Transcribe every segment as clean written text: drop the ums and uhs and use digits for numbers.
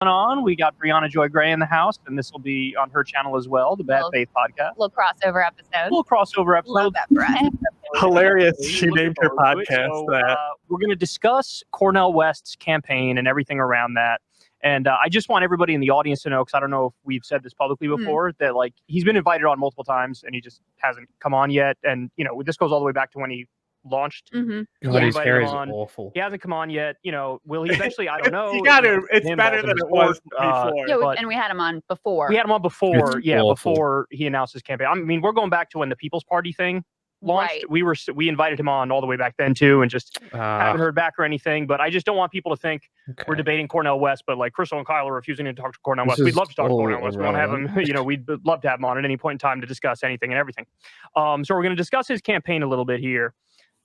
on. We got Briahna Joy Gray in the house, and this will be on her channel as well, the Bad Faith podcast. Little crossover episode. Love that for us. Hilarious. She named her podcast that. We're going to discuss Cornel West's campaign and everything around that. And I just want everybody in the audience to know, because I don't know if we've said this publicly before, that like he's been invited on multiple times and he just hasn't come on yet. And you know, this goes all the way back to when he launched. God, his hair is awful. He hasn't come on yet. You know, will he eventually? I don't know. It's better than it was before. Yeah, and we had him on before. We had him on before. Before he announced his campaign. I mean, we're going back to when the People's Party thing launched. Right. We invited him on all the way back then too, and just haven't heard back or anything. But I just don't want people to think we're debating Cornel West, but like Kyrstal and Kyle are refusing to talk to Cornel West. We'd love to talk to Cornel West. We want to have him. You know, we'd love to have him on at any point in time to discuss anything and everything. So we're going to discuss his campaign a little bit here,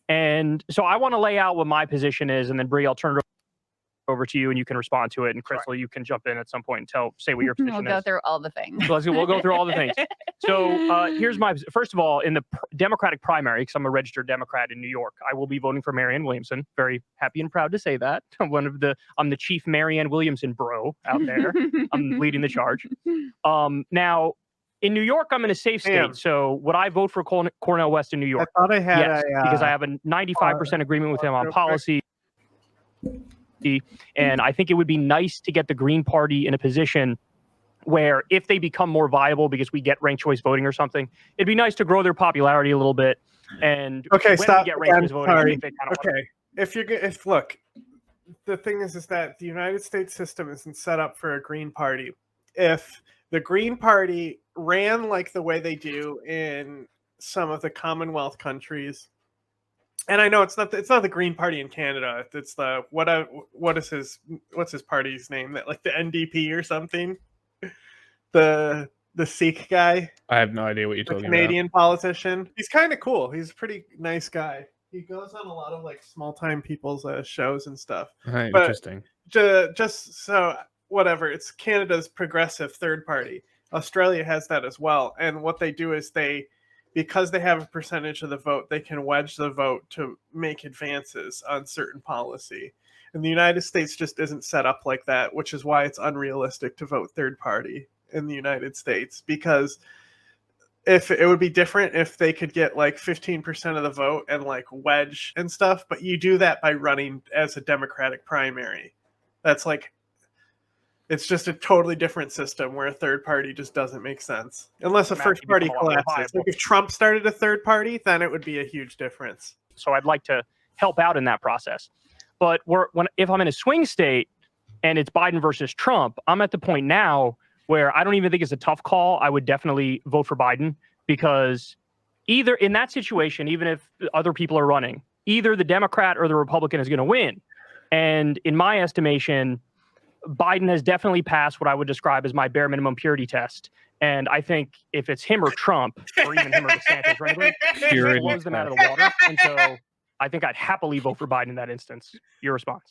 and so I want to lay out what my position is, and then Brie, I'll turn it over to you and you can respond to it, and Kyrstal, you can jump in at some point and say what your position is. We'll go through all the things. So we'll go through all the things. So here's my, first of all, in the Democratic primary, because I'm a registered Democrat in New York, I will be voting for Marianne Williamson. Very happy and proud to say that. I'm the chief Marianne Williamson bro out there. I'm leading the charge. Now, in New York, I'm in a safe state. So would I vote for Cornel West in New York? I thought I had yes, because I have a 95% agreement with him on policy. And I think it would be nice to get the Green Party in a position where if they become more viable because we get ranked choice voting or something, it'd be nice to grow their popularity a little bit. And when stop. We get ranked choice voting, sorry. Look, the thing is that the United States system isn't set up for a Green Party. If the Green Party ran like the way they do in some of the Commonwealth countries, and I know it's not the Green Party in Canada. It's the what's his party's name? That like the NDP or something. The Sikh guy. I have no idea what you're talking about. Canadian politician. He's kind of cool. He's a pretty nice guy. He goes on a lot of like small time people's shows and stuff. Right, interesting. Just so whatever. It's Canada's progressive third party. Australia has that as well. And what they do is because they have a percentage of the vote, they can wedge the vote to make advances on certain policy. And the United States just isn't set up like that, which is why it's unrealistic to vote third party in the United States. Because if it would be different if they could get like 15% of the vote and like wedge and stuff, but you do that by running as a Democratic primary. That's like, it's just a totally different system where a third party just doesn't make sense. Unless a first party collapses. Like if Trump started a third party, then it would be a huge difference. So I'd like to help out in that process. But if I'm in a swing state and it's Biden versus Trump, I'm at the point now where I don't even think it's a tough call. I would definitely vote for Biden, because either in that situation, even if other people are running, either the Democrat or the Republican is going to win. And in my estimation, Biden has definitely passed what I would describe as my bare minimum purity test. And I think if it's him or Trump, or even him or DeSantis, right, it blows them out of the water. And so I think I'd happily vote for Biden in that instance. Your response?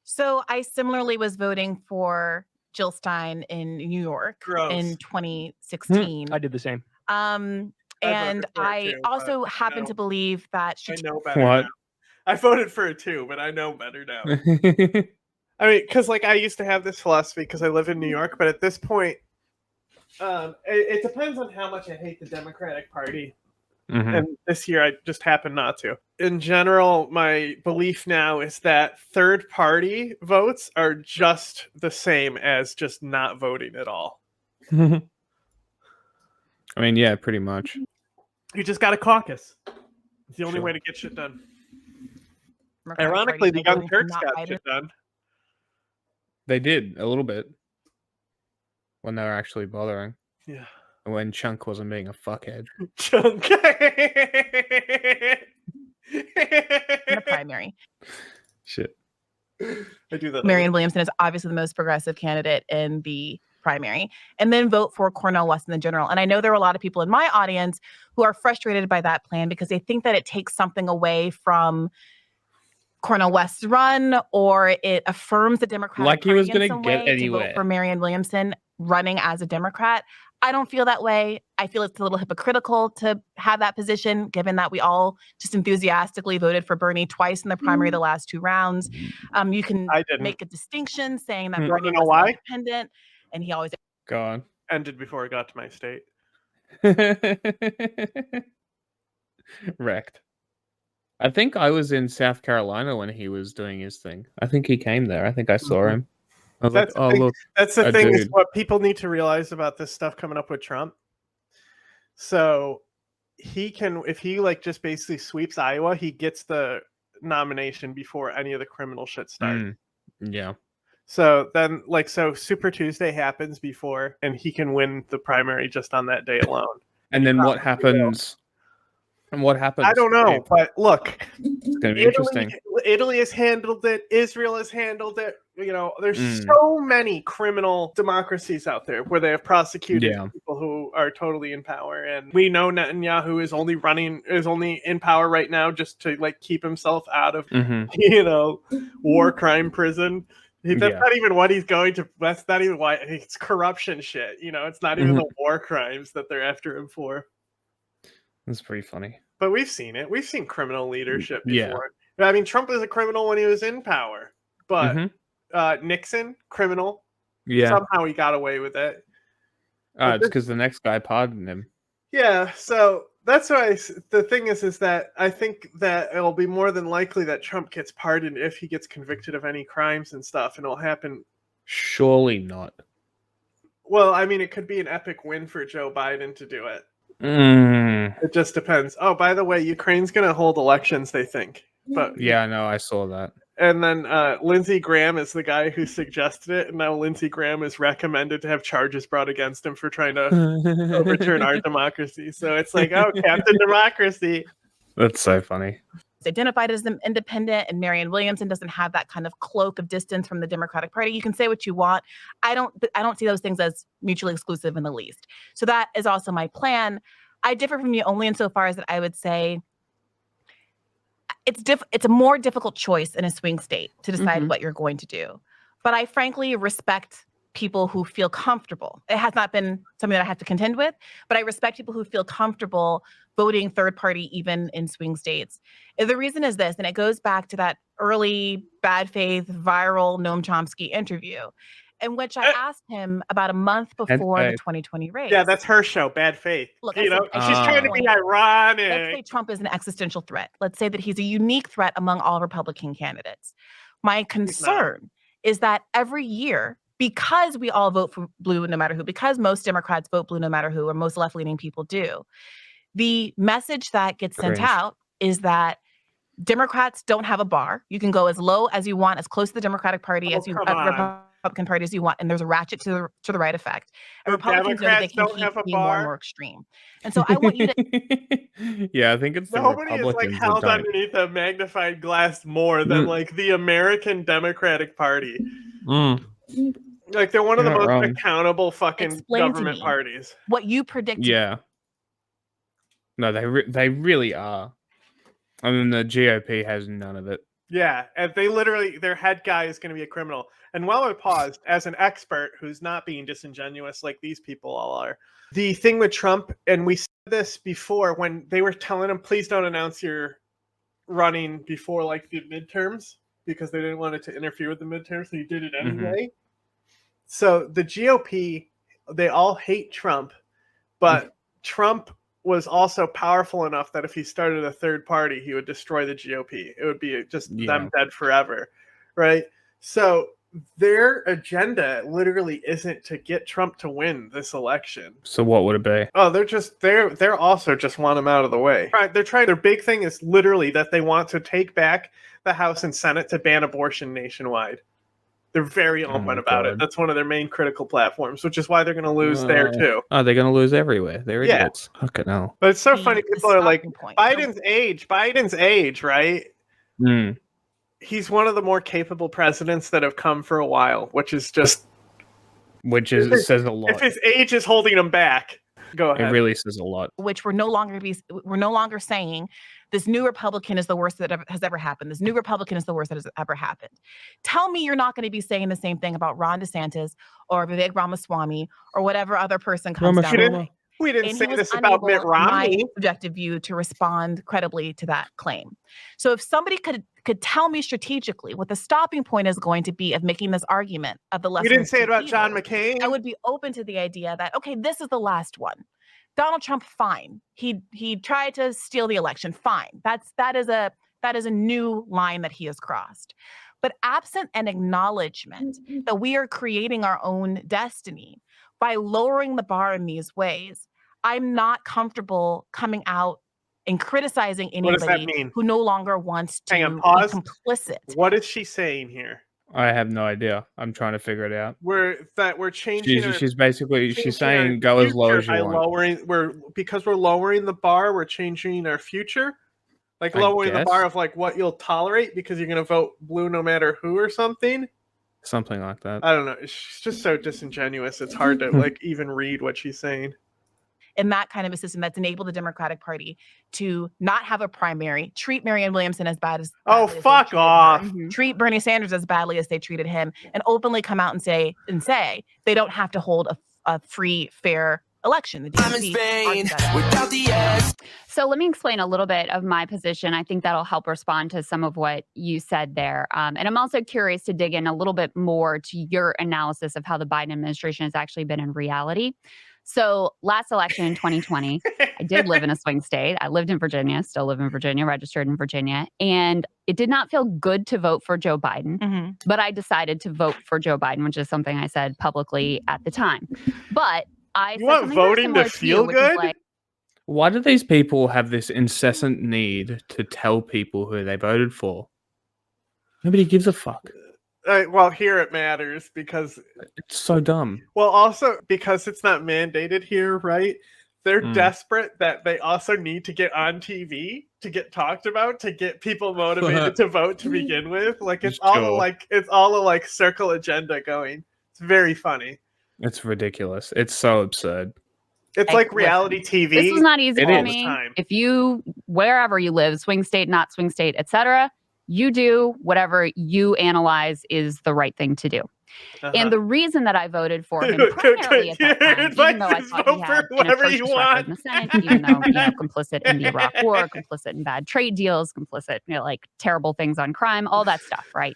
So I similarly was voting for Jill Stein in New York in 2016. I did the same. And I also happen to believe that I know better now. I voted for it too, but I know better now. I mean, because like I used to have this philosophy because I live in New York, but at this point, it depends on how much I hate the Democratic Party. Mm-hmm. And this year I just happen not to. In general, my belief now is that third party votes are just the same as just not voting at all. I mean, yeah, pretty much. You just got to caucus. It's the only way to get shit done. Ironically, the Young Turks got shit done. They did a little bit when they were actually bothering. Yeah. When Chunk wasn't being a fuckhead. Chunk. In the primary. Shit. I do that. Marianne Williamson is obviously the most progressive candidate in the primary, and then vote for Cornel West in the general. And I know there are a lot of people in my audience who are frustrated by that plan because they think that it takes something away from Cornel West's run, or it affirms the Democratic like he was going to get anywhere. Vote for Marianne Williamson. running as a Democrat. I don't feel that way. I feel it's a little hypocritical to have that position, given that we all just enthusiastically voted for Bernie twice in the primary the last 2 rounds. You can make a distinction saying that Bernie was independent, and he always Go on. Ended before it got to my state. Wrecked. I think I was in South Carolina when he was doing his thing. I think he came there. I think I saw him. I was That's like, oh, look. That's the thing is what people need to realize about this stuff coming up with Trump. So he can, if he like just basically sweeps Iowa, he gets the nomination before any of the criminal shit starts. Yeah. So then so Super Tuesday happens before, and he can win the primary just on that day alone. And then what happens? And what happens? I don't know, but look, it's going to be interesting. Italy has handled it. Israel has handled it. You know, there's so many criminal democracies out there where they have prosecuted people who are totally in power, and we know Netanyahu is only in power right now just to like keep himself out of war crime prison. That's not even what he's going to. That's not even why. It's corruption shit. You know, it's not even the war crimes that they're after him for. That's pretty funny. But we've seen it. We've seen criminal leadership before. Yeah. I mean, Trump was a criminal when he was in power, but Nixon, criminal. Yeah. Somehow he got away with it. It's because the next guy pardoned him. Yeah. So that's why the thing is that I think that it'll be more than likely that Trump gets pardoned if he gets convicted of any crimes and stuff, and it'll happen. Surely not. Well, I mean, it could be an epic win for Joe Biden to do it. It just depends. Oh, by the way, Ukraine's going to hold elections, they think. But yeah, no, I saw that. And then Lindsey Graham is the guy who suggested it, and now Lindsey Graham is recommended to have charges brought against him for trying to overturn our democracy. So it's like, oh, Captain Democracy. That's so funny. Identified as an independent, and Marianne Williamson doesn't have that kind of cloak of distance from the Democratic Party. You can say what you want. I don't see those things as mutually exclusive in the least. So that is also my plan. I differ from you only insofar as that I would say it's a more difficult choice in a swing state to decide what you're going to do. But I frankly respect people who feel comfortable. It has not been something that I have to contend with, but I respect people who feel comfortable voting third party even in swing states. And the reason is this, and it goes back to that early bad faith viral Noam Chomsky interview, in which I asked him about a month before the 2020 race. Yeah, that's her show, Bad Faith. Look, she's trying to be ironic. Let's say Trump is an existential threat. Let's say that he's a unique threat among all Republican candidates. My concern is that every year, because we all vote for blue no matter who, because most Democrats vote blue no matter who, or most left-leaning people do, the message that gets sent out is that Democrats don't have a bar. You can go as low as you want, as close to the Democratic Party as you Republican Party as you want, and there's a ratchet to the right effect. And Republicans know that they can keep being more and more extreme. And so I want you to. Yeah, I think it's nobody is like held underneath a magnified glass more than like the American Democratic Party. Like they're one of the most accountable fucking government parties. What you predict? Yeah. No, they really are. I mean, the GOP has none of it. Yeah, and their head guy is going to be a criminal. And while I paused, as an expert who's not being disingenuous like these people all are, the thing with Trump, and we said this before when they were telling him, please don't announce you're running before like the midterms, because they didn't want it to interfere with the midterms, so he did it anyway. So the GOP, they all hate Trump, but Trump was also powerful enough that if he started a third party, he would destroy the GOP. It would be just them dead forever, right? So their agenda literally isn't to get Trump to win this election. So what would it be? Oh, they're also just want him out of the way. Right? Their big thing is literally that they want to take back the House and Senate to ban abortion nationwide. They're very open about it. That's one of their main critical platforms, which is why they're going to lose there too. Oh, they're going to lose everywhere. They're idiots. Fucking hell. But it's so funny. People are like, Biden's age, right? He's one of the more capable presidents that have come for a while, says a lot. If his age is holding him back. Go ahead. It really says a lot. Which we're no longer saying this new Republican is the worst that has ever happened. This new Republican is the worst that has ever happened. Tell me you're not going to be saying the same thing about Ron DeSantis or Vivek Ramaswamy or whatever other person comes down. We didn't say this about Mitt Romney. My subjective view to respond credibly to that claim. So if somebody could tell me strategically what the stopping point is going to be of making this argument of the lesser. We didn't say it about John McCain. I would be open to the idea that, okay, this is the last one. Donald Trump, fine. He tried to steal the election. Fine. That is a new line that he has crossed. But absent an acknowledgement that we are creating our own destiny by lowering the bar in these ways, I'm not comfortable coming out and criticizing anybody who no longer wants to be complicit. What is she saying here? I have no idea. I'm trying to figure it out. We're changing. She's saying go as low as you want. Because we're lowering the bar, we're changing our future. Like lowering the bar of like what you'll tolerate because you're gonna vote blue no matter who or something. Something like that. I don't know. She's just so disingenuous. It's hard to like even read what she's saying. In that kind of a system that's enabled the Democratic Party to not have a primary, treat Marianne Williamson as bad as fuck off, treat Bernie Sanders as badly as they treated him, and openly come out and say they don't have to hold a free, fair election. I'm in Spain without the S. So let me explain a little bit of my position. I think that'll help respond to some of what you said there. And I'm also curious to dig in a little bit more to your analysis of how the Biden administration has actually been in reality. So last election in 2020, I did live in a swing state. I lived in Virginia, still live in Virginia, registered in Virginia. And it did not feel good to vote for Joe Biden, but I decided to vote for Joe Biden, which is something I said publicly at the time. But I you want voting to feel good? Why do these people have this incessant need to tell people who they voted for? Nobody gives a fuck. Well, here it matters because it's so dumb. Well, also because it's not mandated here, right? They're desperate that they also need to get on TV to get talked about to get people motivated to vote to begin with. Like it's all a circle agenda going. It's very funny. It's ridiculous. It's so absurd. It's like reality TV. This was not easy for me. If you, wherever you live, swing state, not swing state, etc., you do whatever you analyze is the right thing to do. And the reason that I voted for him primarily at that time, even though I thought he had an atrocious record in the Senate, even though complicit in the Iraq War, complicit in bad trade deals, complicit like terrible things on crime, all that stuff, right?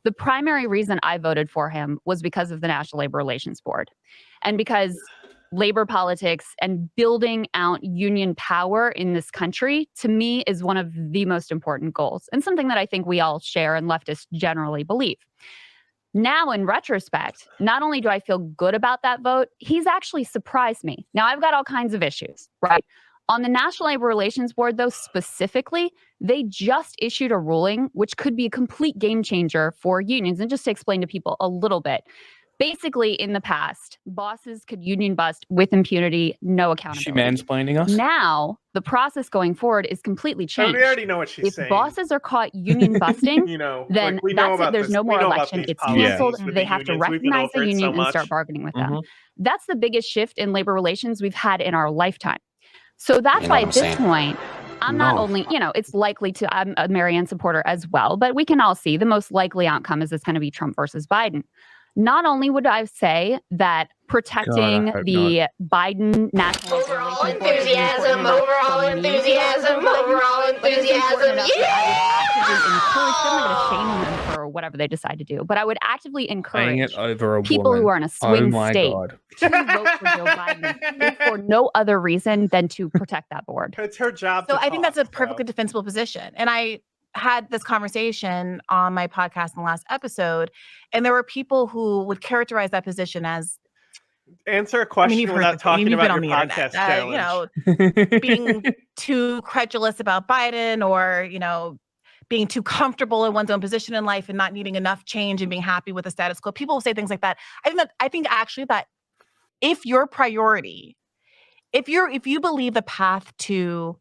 The primary reason I voted for him was because of the National Labor Relations Board, and because labor politics and building out union power in this country, to me, is one of the most important goals and something that I think we all share and leftists generally believe. Now, in retrospect, not only do I feel good about that vote, he's actually surprised me. Now, I've got all kinds of issues, right? On the National Labor Relations Board, though, specifically, they just issued a ruling which could be a complete game changer for unions. And just to explain to people a little bit, basically, in the past, bosses could union bust with impunity, no accountability. Is she mansplaining us? Now, the process going forward is completely changed. We already know what she's saying. If bosses are caught union busting, then that's it. There's no more election. It's canceled. They have to recognize the union and start bargaining with them. That's the biggest shift in labor relations we've had in our lifetime. So that's why at this point, I'm not only, it's likely to, I'm a Marianne supporter as well, but we can all see the most likely outcome is it's going to be Trump versus Biden. Not only would I say that protecting the Biden national overall enthusiasm, overall enthusiasm, yeah! I'm not going to shame them for whatever they decide to do, but I would actively encourage people woman. who are in a swing state to vote for Joe Biden if for no other reason than to protect that board. It's her job. So I think that's a perfectly defensible position. And I had this conversation on my podcast in the last episode, and there were people who would characterize that position as answer a question without talking about your podcast challenge. Being too credulous about Biden, or being too comfortable in one's own position in life and not needing enough change and being happy with the status quo. People will say things like that. I think actually that if your priority, if you believe the path to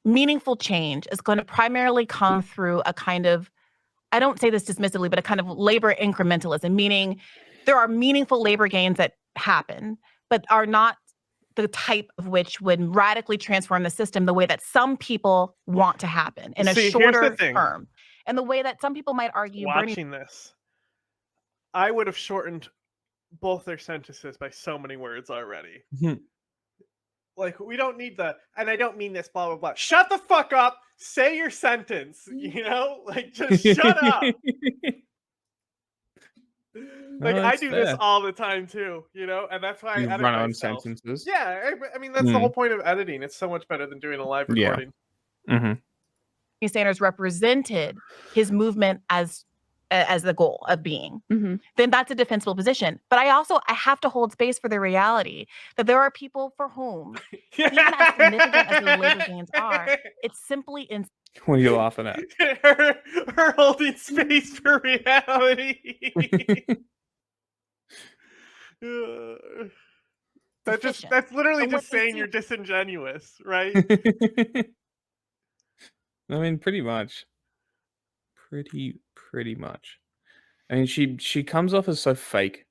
meaningful change is going to primarily come through a kind of, I don't say this dismissively, but a kind of labor incrementalism, meaning there are meaningful labor gains that happen, but are not the type of which would radically transform the system the way that some people want to happen in a shorter term. And the way that some people might argue watching this, I would have shortened both their sentences by so many words already. Like, we don't need and I don't mean this, blah, blah, blah. Shut the fuck up. Say your sentence, Like, just shut up. Like, I do this all the time, too, And that's why I edit run on myself. sentences. Yeah, I mean, that's the whole point of editing. It's so much better than doing a live recording. Yeah. Sanders represented his movement as the goal of being, then that's a defensible position. But I have to hold space for the reality that there are people for whom, even as significant as the labor gains are, it's simply What are you laughing at? her holding space for reality. That's literally just saying you're disingenuous, right? I mean, pretty much. Pretty much. I mean, she comes off as so fake.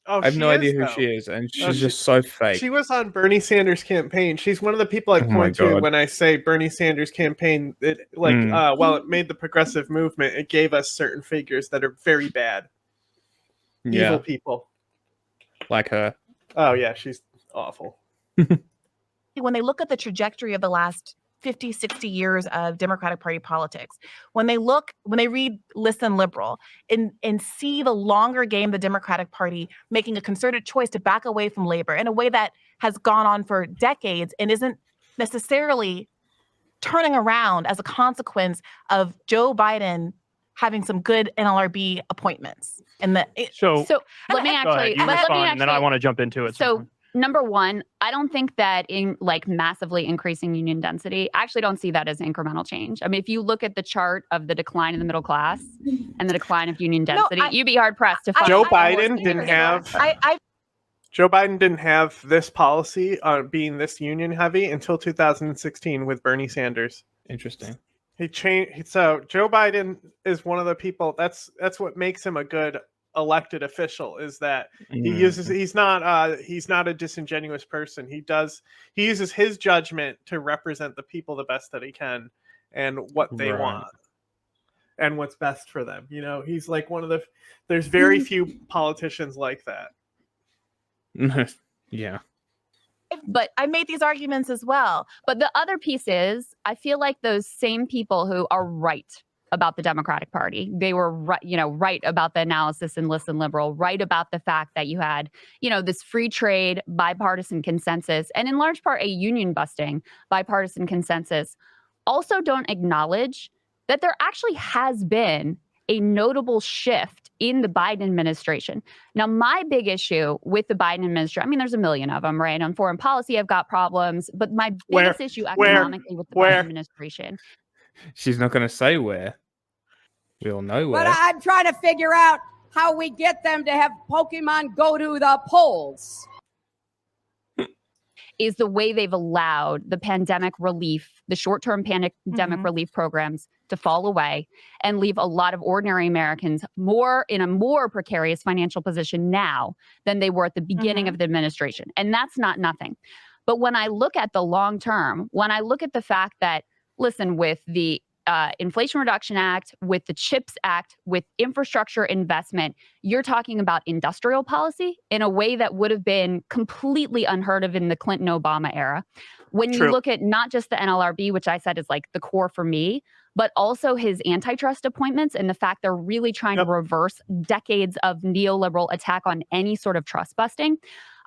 I have no idea who she is, and she's just so fake. She was on Bernie Sanders' campaign. She's one of the people I point to when I say Bernie Sanders' campaign. While it made the progressive movement, it gave us certain figures that are very bad. Evil people. Like her. Oh, yeah, she's awful. When they look at the trajectory of the last 50, 60 years of Democratic Party politics, when they read Listen Liberal and see the longer game, the Democratic Party making a concerted choice to back away from labor in a way that has gone on for decades and isn't necessarily turning around as a consequence of Joe Biden having some good NLRB appointments. So let me actually, and then I want to jump into it. So number one, I don't think that in massively increasing union density, I actually don't see that as incremental change. I mean, if you look at the chart of the decline in the middle class and the decline of union density, you'd be hard pressed to find. Joe Biden didn't have this policy on being this union heavy until 2016 with Bernie Sanders. Interesting. He changed. So Joe Biden is one of the people. That's what makes him a good elected official, is that he's not a disingenuous person. He uses his judgment to represent the people the best that he can and what they want and what's best for them. He's like there's very few politicians like that. Yeah. But I made these arguments as well. But the other piece is, I feel like those same people who are right about the Democratic Party, they were right about the analysis in Listen Liberal, right about the fact that you had, this free trade bipartisan consensus, and in large part a union busting bipartisan consensus, also don't acknowledge that there actually has been a notable shift in the Biden administration. Now, my big issue with the Biden administration, I mean, there's a million of them, right? On foreign policy, I've got problems, but my biggest issue economically with the Biden administration. She's not going to say where. We all know where. But I'm trying to figure out how we get them to have Pokemon go to the polls. Is the way they've allowed the pandemic relief, the short-term pandemic relief programs to fall away and leave a lot of ordinary Americans in a more precarious financial position now than they were at the beginning of the administration. And that's not nothing. But when I look at the long term, when I look at the fact that, listen, with the Inflation Reduction Act, with the CHIPS Act, with infrastructure investment, you're talking about industrial policy in a way that would have been completely unheard of in the Clinton-Obama era. When you look at not just the NLRB, which I said is like the core for me, but also his antitrust appointments and the fact they're really trying to reverse decades of neoliberal attack on any sort of trust busting.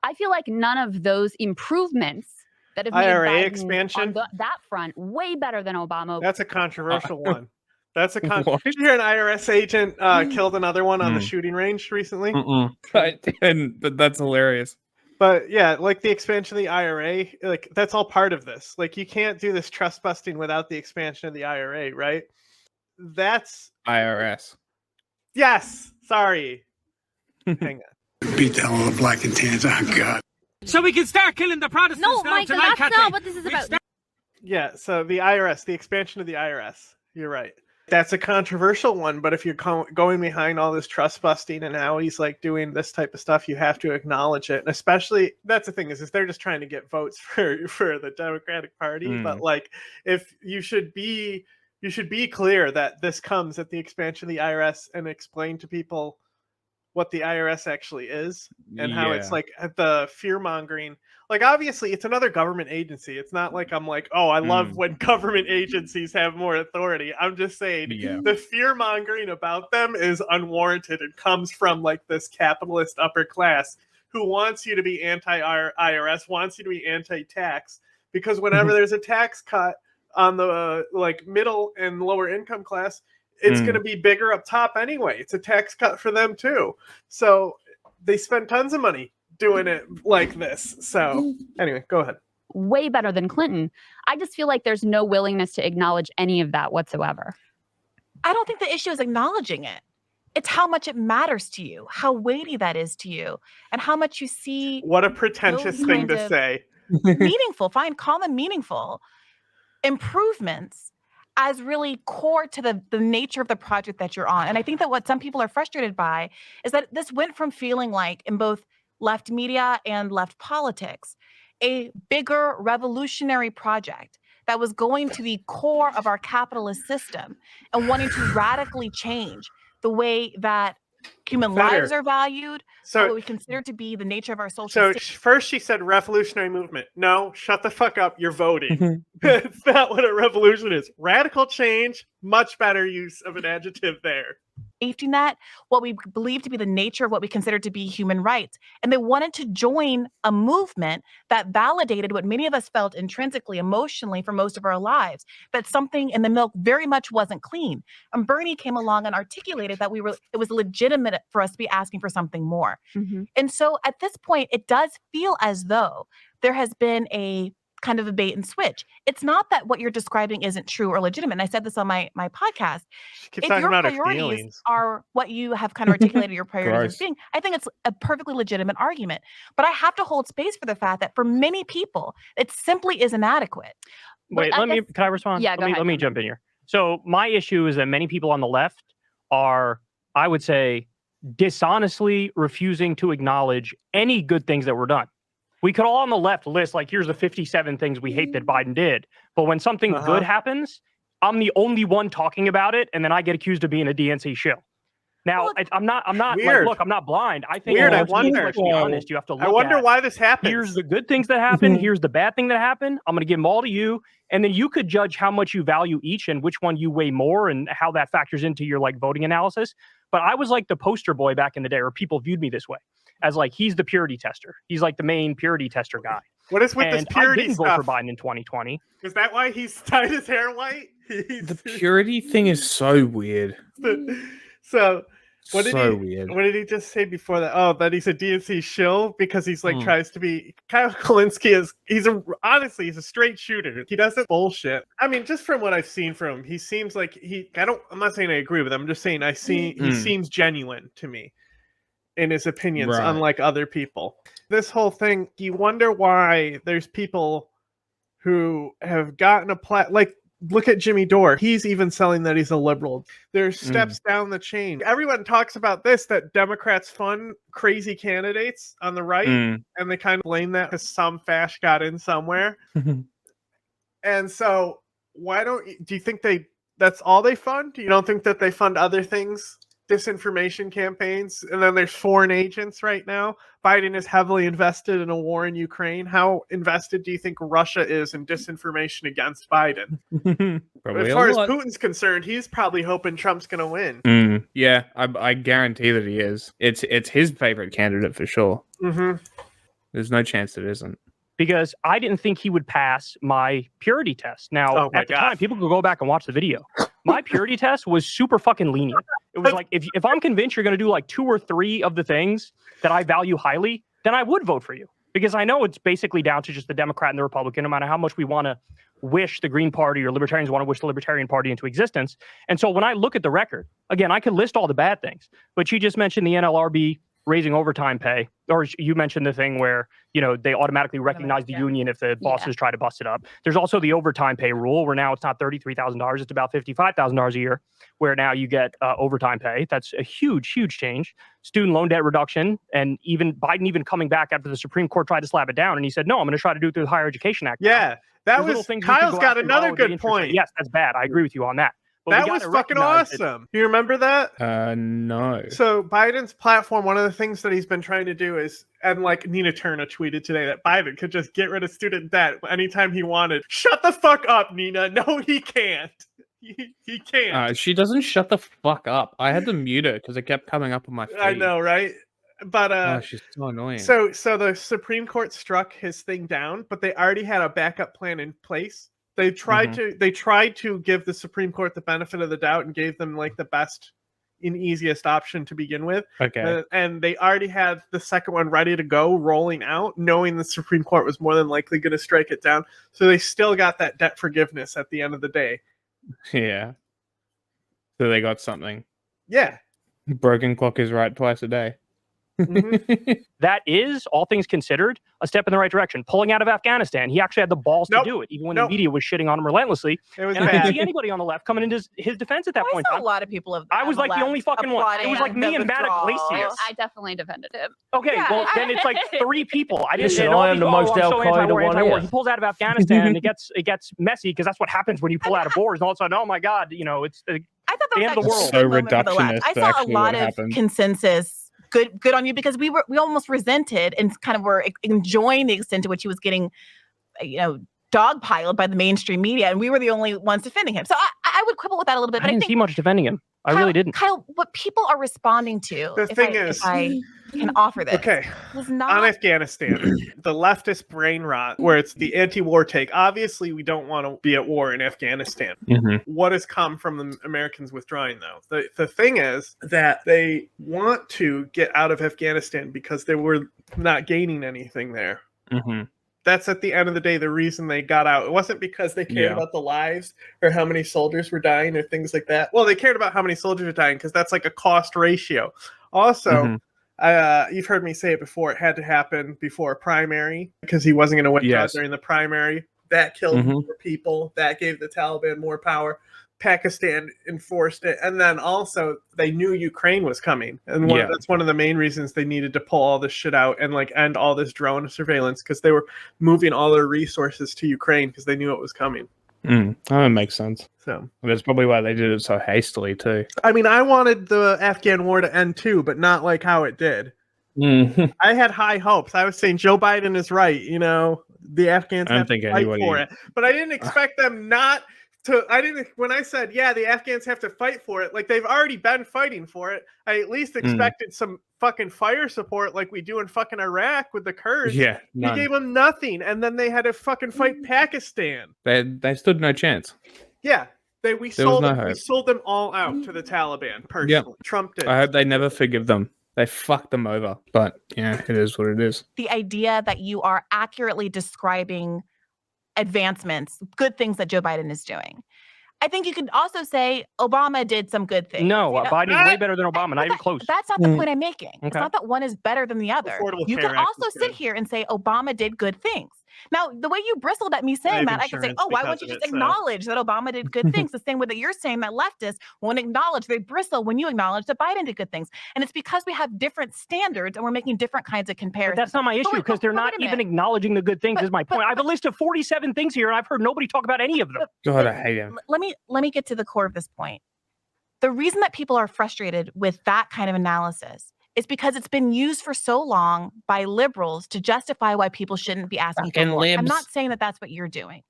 I feel like none of those improvements that have made IRA Biden expansion on that front way better than Obama. That's a controversial one. That's an IRS agent killed another one on the shooting range recently. And that's hilarious. But yeah, like the expansion of the IRA, like that's all part of this. Like you can't do this trust busting without the expansion of the IRA, right? That's IRS. Yes. Sorry. Hang on. Beat the hell out of black and tans. Oh God. So we can start killing the Protestants. No, Michael, that's not what this is about. Yeah, so the IRS, the expansion of the IRS. You're right. That's a controversial one, but if you're going behind all this trust busting and how he's like doing this type of stuff, you have to acknowledge it. And especially, that's the thing is they're just trying to get votes for the Democratic Party. But like, if you should be clear that this comes at the expansion of the IRS and explain to people what the IRS actually is and how it's like the fear mongering. Like, obviously, it's another government agency. It's not like I'm like, oh, I love when government agencies have more authority. I'm just saying the fear mongering about them is unwarranted and comes from like this capitalist upper class who wants you to be anti-IRS, wants you to be anti-tax, because whenever there's a tax cut on the like middle and lower income class, it's going to be bigger up top anyway. It's a tax cut for them too. So they spend tons of money doing it like this. So anyway, go ahead. Way better than Clinton. I just feel like there's no willingness to acknowledge any of that whatsoever. I don't think the issue is acknowledging it. It's how much it matters to you, how weighty that is to you, and how much you see. What a pretentious thing to say. Meaningful, fine, call them meaningful improvements as really core to the nature of the project that you're on. And I think that what some people are frustrated by is that this went from feeling like, in both left media and left politics, a bigger revolutionary project that was going to the core of our capitalist system and wanting to radically change the way that human lives are valued, so what we consider to be the nature of our social So first she said revolutionary movement. No, shut the fuck up. You're voting. That's not what a revolution is. Radical change, much better use of an adjective there. Safety net, what we believe to be the nature of what we consider to be human rights. And they wanted to join a movement that validated what many of us felt intrinsically, emotionally for most of our lives, that something in the milk very much wasn't clean. And Bernie came along and articulated that it was legitimate for us to be asking for something more. And so at this point, it does feel as though there has been a kind of a bait and switch. It's not that what you're describing isn't true or legitimate. And I said this on my podcast. If your priorities are what you have kind of articulated your priorities as being, I think it's a perfectly legitimate argument. But I have to hold space for the fact that for many people, it simply is inadequate. Wait, can I respond? Yeah, let me jump in here. So my issue is that many people on the left are, I would say, dishonestly refusing to acknowledge any good things that were done. We could all on the left list, like, here's the 57 things we hate that Biden did. But when something good happens, I'm the only one talking about it, and then I get accused of being a DNC shill. Now, I'm not like, look, I'm not blind. I think I wonder. Let's be honest, you have to look I wonder why this happens. Here's the good things that happen. Here's the bad thing that happened. I'm going to give them all to you. And then you could judge how much you value each and which one you weigh more and how that factors into your like voting analysis. But I was like the poster boy back in the day, or people viewed me this way, as like, he's the purity tester. He's like the main purity tester guy. What is with this purity I didn't stuff? vote for Biden in 2020. Is that why he's dyed his hair white? The purity thing is so weird. What did he just say before that? Oh, that he's a DNC shill because he's like tries to be. Kyle Kulinski he's a straight shooter. He doesn't bullshit. I mean, just from what I've seen from him, he seems like I'm not saying I agree with him. I'm just saying he seems genuine to me in his opinions, unlike other people. This whole thing, you wonder why there's people who have gotten like, look at Jimmy Dore. He's even selling that he's a liberal. There's steps down the chain. Everyone talks about this, that Democrats fund crazy candidates on the right, and they kind of blame that because some fash got in somewhere. And so do you think that's all they fund? You don't think that they fund other things? Disinformation campaigns, and then there's foreign agents right now. Biden is heavily invested in a war in Ukraine. How invested do you think Russia is in disinformation against Biden? As far as Putin's concerned, he's probably hoping Trump's going to win. Yeah, I guarantee that he is. It's his favorite candidate for sure. There's no chance it isn't. Because I didn't think he would pass my purity test. Now, at the time, people could go back and watch the video. My purity test was super fucking lenient. It was like, if I'm convinced you're going to do like 2 or 3 of the things that I value highly, then I would vote for you. Because I know it's basically down to just the Democrat and the Republican, no matter how much we want to wish the Green Party or libertarians want to wish the Libertarian Party into existence. And so when I look at the record, again, I could list all the bad things, but you just mentioned the NLRB raising overtime pay, or you mentioned the thing where, they automatically recognize the union if the bosses try to bust it up. There's also the overtime pay rule where now it's not $33,000, it's about $55,000 a year, where now you get overtime pay. That's a huge, huge change. Student loan debt reduction, and even Biden coming back after the Supreme Court tried to slap it down, and he said, no, I'm going to try to do it through the Higher Education Act. Yeah, that was, Kyle's got another good point. Yes, that's bad. I agree with you on that. But that was fucking awesome. Do you remember that? No. So Biden's platform, one of the things that he's been trying to do is, and like Nina Turner tweeted today that Biden could just get rid of student debt anytime he wanted. Shut the fuck up, Nina. No, he can't. He can't. She doesn't shut the fuck up. I had to mute her because it kept coming up on my feed. I know, right? But she's so annoying. So the Supreme Court struck his thing down, but they already had a backup plan in place. They tried to give the Supreme Court the benefit of the doubt and gave them like the best and easiest option to begin with. Okay. And they already had the second one ready to go, rolling out, knowing the Supreme Court was more than likely going to strike it down. So they still got that debt forgiveness at the end of the day. Yeah. So they got something. Yeah. Broken clock is right twice a day. Mm-hmm. That is, all things considered, a step in the right direction. Pulling out of Afghanistan, he actually had the balls to do it, even when the media was shitting on him relentlessly. It was and bad. I didn't see anybody on the left coming into his defense at that point. A lot of people have. I was like the only fucking one. It was like me and Matt Iglesias. I definitely defended him. Okay, well then it's like 3 people. I didn't. Listen, I am the most al-Qeada one here. He pulls out of Afghanistan, and it gets messy because that's what happens when you pull out of wars. And all of a sudden, oh my god, it's the I thought that end of the world. So reductionist. I saw a lot of consensus. Good on you, because we almost resented and kind of were enjoying the extent to which he was getting, dogpiled by the mainstream media, and we were the only ones defending him. So I would quibble with that a little bit. But I didn't see much defending him. I really didn't. Kyle, what people are responding to, if I can offer this, was not on Afghanistan, the leftist brain rot, where it's the anti-war take. Obviously, we don't want to be at war in Afghanistan. Mm-hmm. What has come from the Americans withdrawing, though? The thing is that they want to get out of Afghanistan because they were not gaining anything there. Mm-hmm. That's at the end of the day the reason they got out. It wasn't because they cared about the lives or how many soldiers were dying or things like that. Well, they cared about how many soldiers were dying because that's like a cost ratio. Also, you've heard me say it before. It had to happen before a primary because he wasn't going to withdraw during the primary. That killed more people. That gave the Taliban more power. Pakistan enforced it, and then also they knew Ukraine was coming, and that's one of the main reasons they needed to pull all this shit out and like end all this drone surveillance, because they were moving all their resources to Ukraine because they knew it was coming. That makes sense. So that's probably why they did it so hastily too. I mean, I wanted the Afghan war to end too, but not like how it did. I had high hopes. I was saying Joe Biden is right. The Afghans have to fight for it, but I didn't expect them not. When I said, the Afghans have to fight for it, like they've already been fighting for it. I at least expected some fucking fire support like we do in fucking Iraq with the Kurds. Yeah. We gave them nothing. And then they had to fucking fight Pakistan. They stood no chance. Yeah. We sold them all out to the Taliban personally. Yep. Trump did. I hope they never forgive them. They fucked them over. But it is what it is. The idea that you are accurately describing advancements, good things that Joe Biden is doing. I think you could also say Obama did some good things. No, Biden is way better than Obama. Not even close. That's not the point I'm making. Okay. It's not that one is better than the other. You can also sit here and say Obama did good things. Now, the way you bristled at me saying that, I could say, why won't you just acknowledge that Obama did good things? The same way that you're saying that leftists won't acknowledge, they bristle when you acknowledge that Biden did good things. And it's because we have different standards and we're making different kinds of comparisons. But that's not my issue, because they're not even acknowledging the good things, is my point. I have a list of 47 things here, and I've heard nobody talk about any of them. God, I hate him. Let me get to the core of this point. The reason that people are frustrated with that kind of analysis is because it's been used for so long by liberals to justify why people shouldn't be asking for more. I'm not saying that that's what you're doing.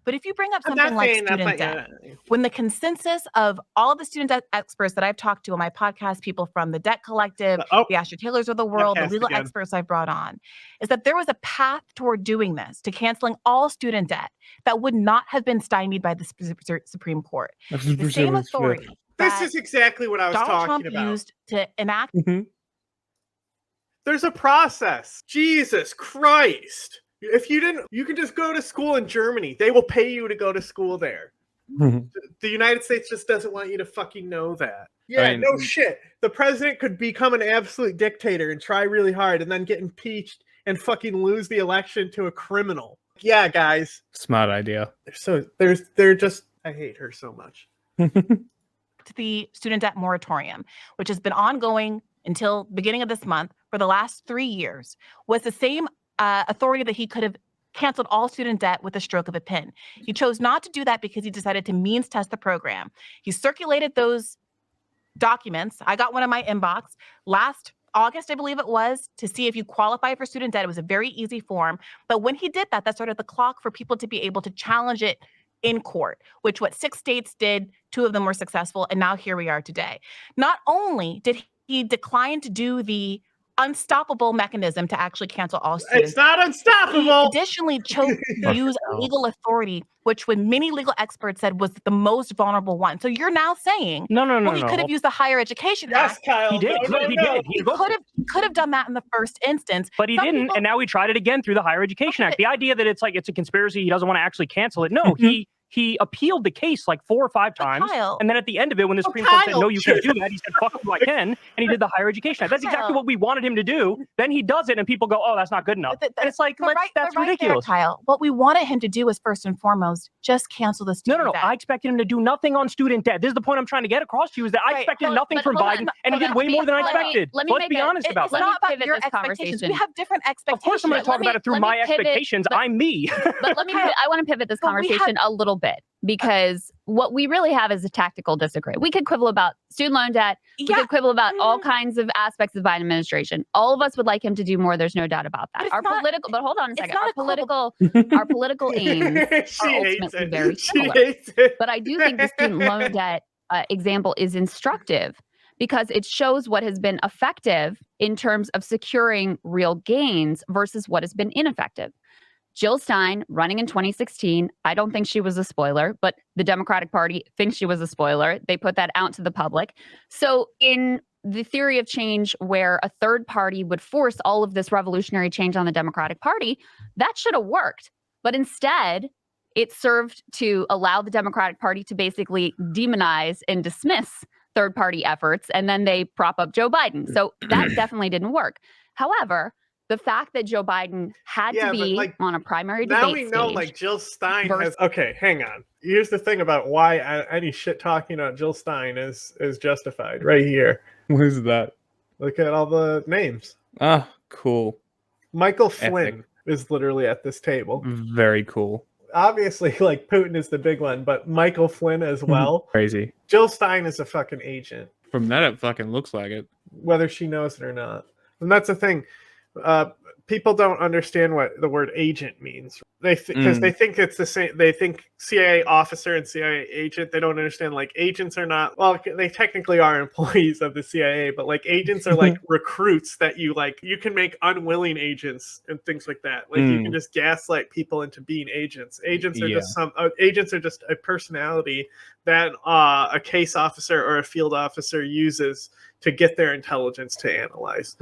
But if you bring up something like student debt, when the consensus of all of the student experts that I've talked to on my podcast, people from the Debt Collective, the Asher Taylors of the world, the legal experts I've brought on, is that there was a path toward doing this, to canceling all student debt, that would not have been stymied by the Supreme Court. The same authority. This is exactly what I was talking about. Used to enact. There's a process. Jesus Christ. If you didn't, you can just go to school in Germany. They will pay you to go to school there. The United States just doesn't want you to fucking know that. Yeah, no shit. The president could become an absolute dictator and try really hard and then get impeached and fucking lose the election to a criminal. Yeah, guys. Smart idea. They're just, I hate her so much. To the student debt moratorium, which has been ongoing until beginning of this month for the last 3 years, was the same authority that he could have canceled all student debt with a stroke of a pen. He chose not to do that because he decided to means test the program. He circulated those documents. I got one in my inbox last August, I believe it was, to see if you qualify for student debt. It was a very easy form. But when he did that, that started the clock for people to be able to challenge it in court, which what 6 states did, 2 of them were successful, and now here we are today. Not only did he decline to do the unstoppable mechanism to actually cancel all students. It's not unstoppable. He additionally chose to use legal authority, which when many legal experts said was the most vulnerable one. So you're now saying, no, he could have used the Higher Education Act. Kyle. He did. He could have done that in the first instance. But he didn't, and now he tried it again through the Higher Education Act. The idea that it's a conspiracy, he doesn't want to actually cancel it. No, he appealed the case like 4 or 5 times. And then at the end of it, when the Supreme Court said, no, you can't do that, he said, fuck you, I can. And he did the Higher Education Act. That's exactly what we wanted him to do. Then he does it, and people go, oh, that's not good enough. And it's like, that's ridiculous. There, Kyle. What we wanted him to do was first and foremost, just cancel the student debt. I expected him to do nothing on student debt. This is the point I'm trying to get across to you, is that I expected nothing from Biden, and he did way more than I expected. Let's be honest about that. It's not about your expectations. We have different expectations. Of course I'm going to talk about it through my expectations. I'm me. But I want to pivot this conversation a little bit, because what we really have is a tactical disagreement. We could quibble about student loan debt. We could quibble about all kinds of aspects of the Biden administration. All of us would like him to do more. There's no doubt about that. But hold on a second. Our political aims are ultimately very similar. But I do think the student loan debt example is instructive, because it shows what has been effective in terms of securing real gains versus what has been ineffective. Jill Stein running in 2016, I don't think she was a spoiler, but the Democratic Party thinks she was a spoiler. They put that out to the public. So in the theory of change, where a third party would force all of this revolutionary change on the Democratic Party, that should have worked. But instead, it served to allow the Democratic Party to basically demonize and dismiss third party efforts, and then they prop up Joe Biden. So that definitely didn't work. However, the fact that Joe Biden had to be on a primary debate now we know Jill Stein has. Okay, hang on. Here's the thing about why any shit talking about Jill Stein is justified right here. Who's that? Look at all the names. Ah, cool. Michael Flynn is literally at this table. Very cool. Obviously, Putin is the big one, but Michael Flynn as well. Crazy. Jill Stein is a fucking agent. From that, it fucking looks like it. Whether she knows it or not. And that's the thing. People don't understand what the word agent means. Because they think it's the same. They think CIA officer and CIA agent. They don't understand agents are not. Well, they technically are employees of the CIA, but agents are recruits that you can make unwilling agents and things like that. You can just gaslight people into being agents. Agents are just a personality that a case officer or a field officer uses to get their intelligence to analyze.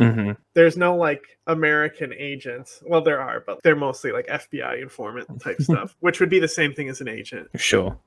There's no American agents. Well, there are, but they're mostly FBI informant type stuff, which would be the same thing as an agent. Sure.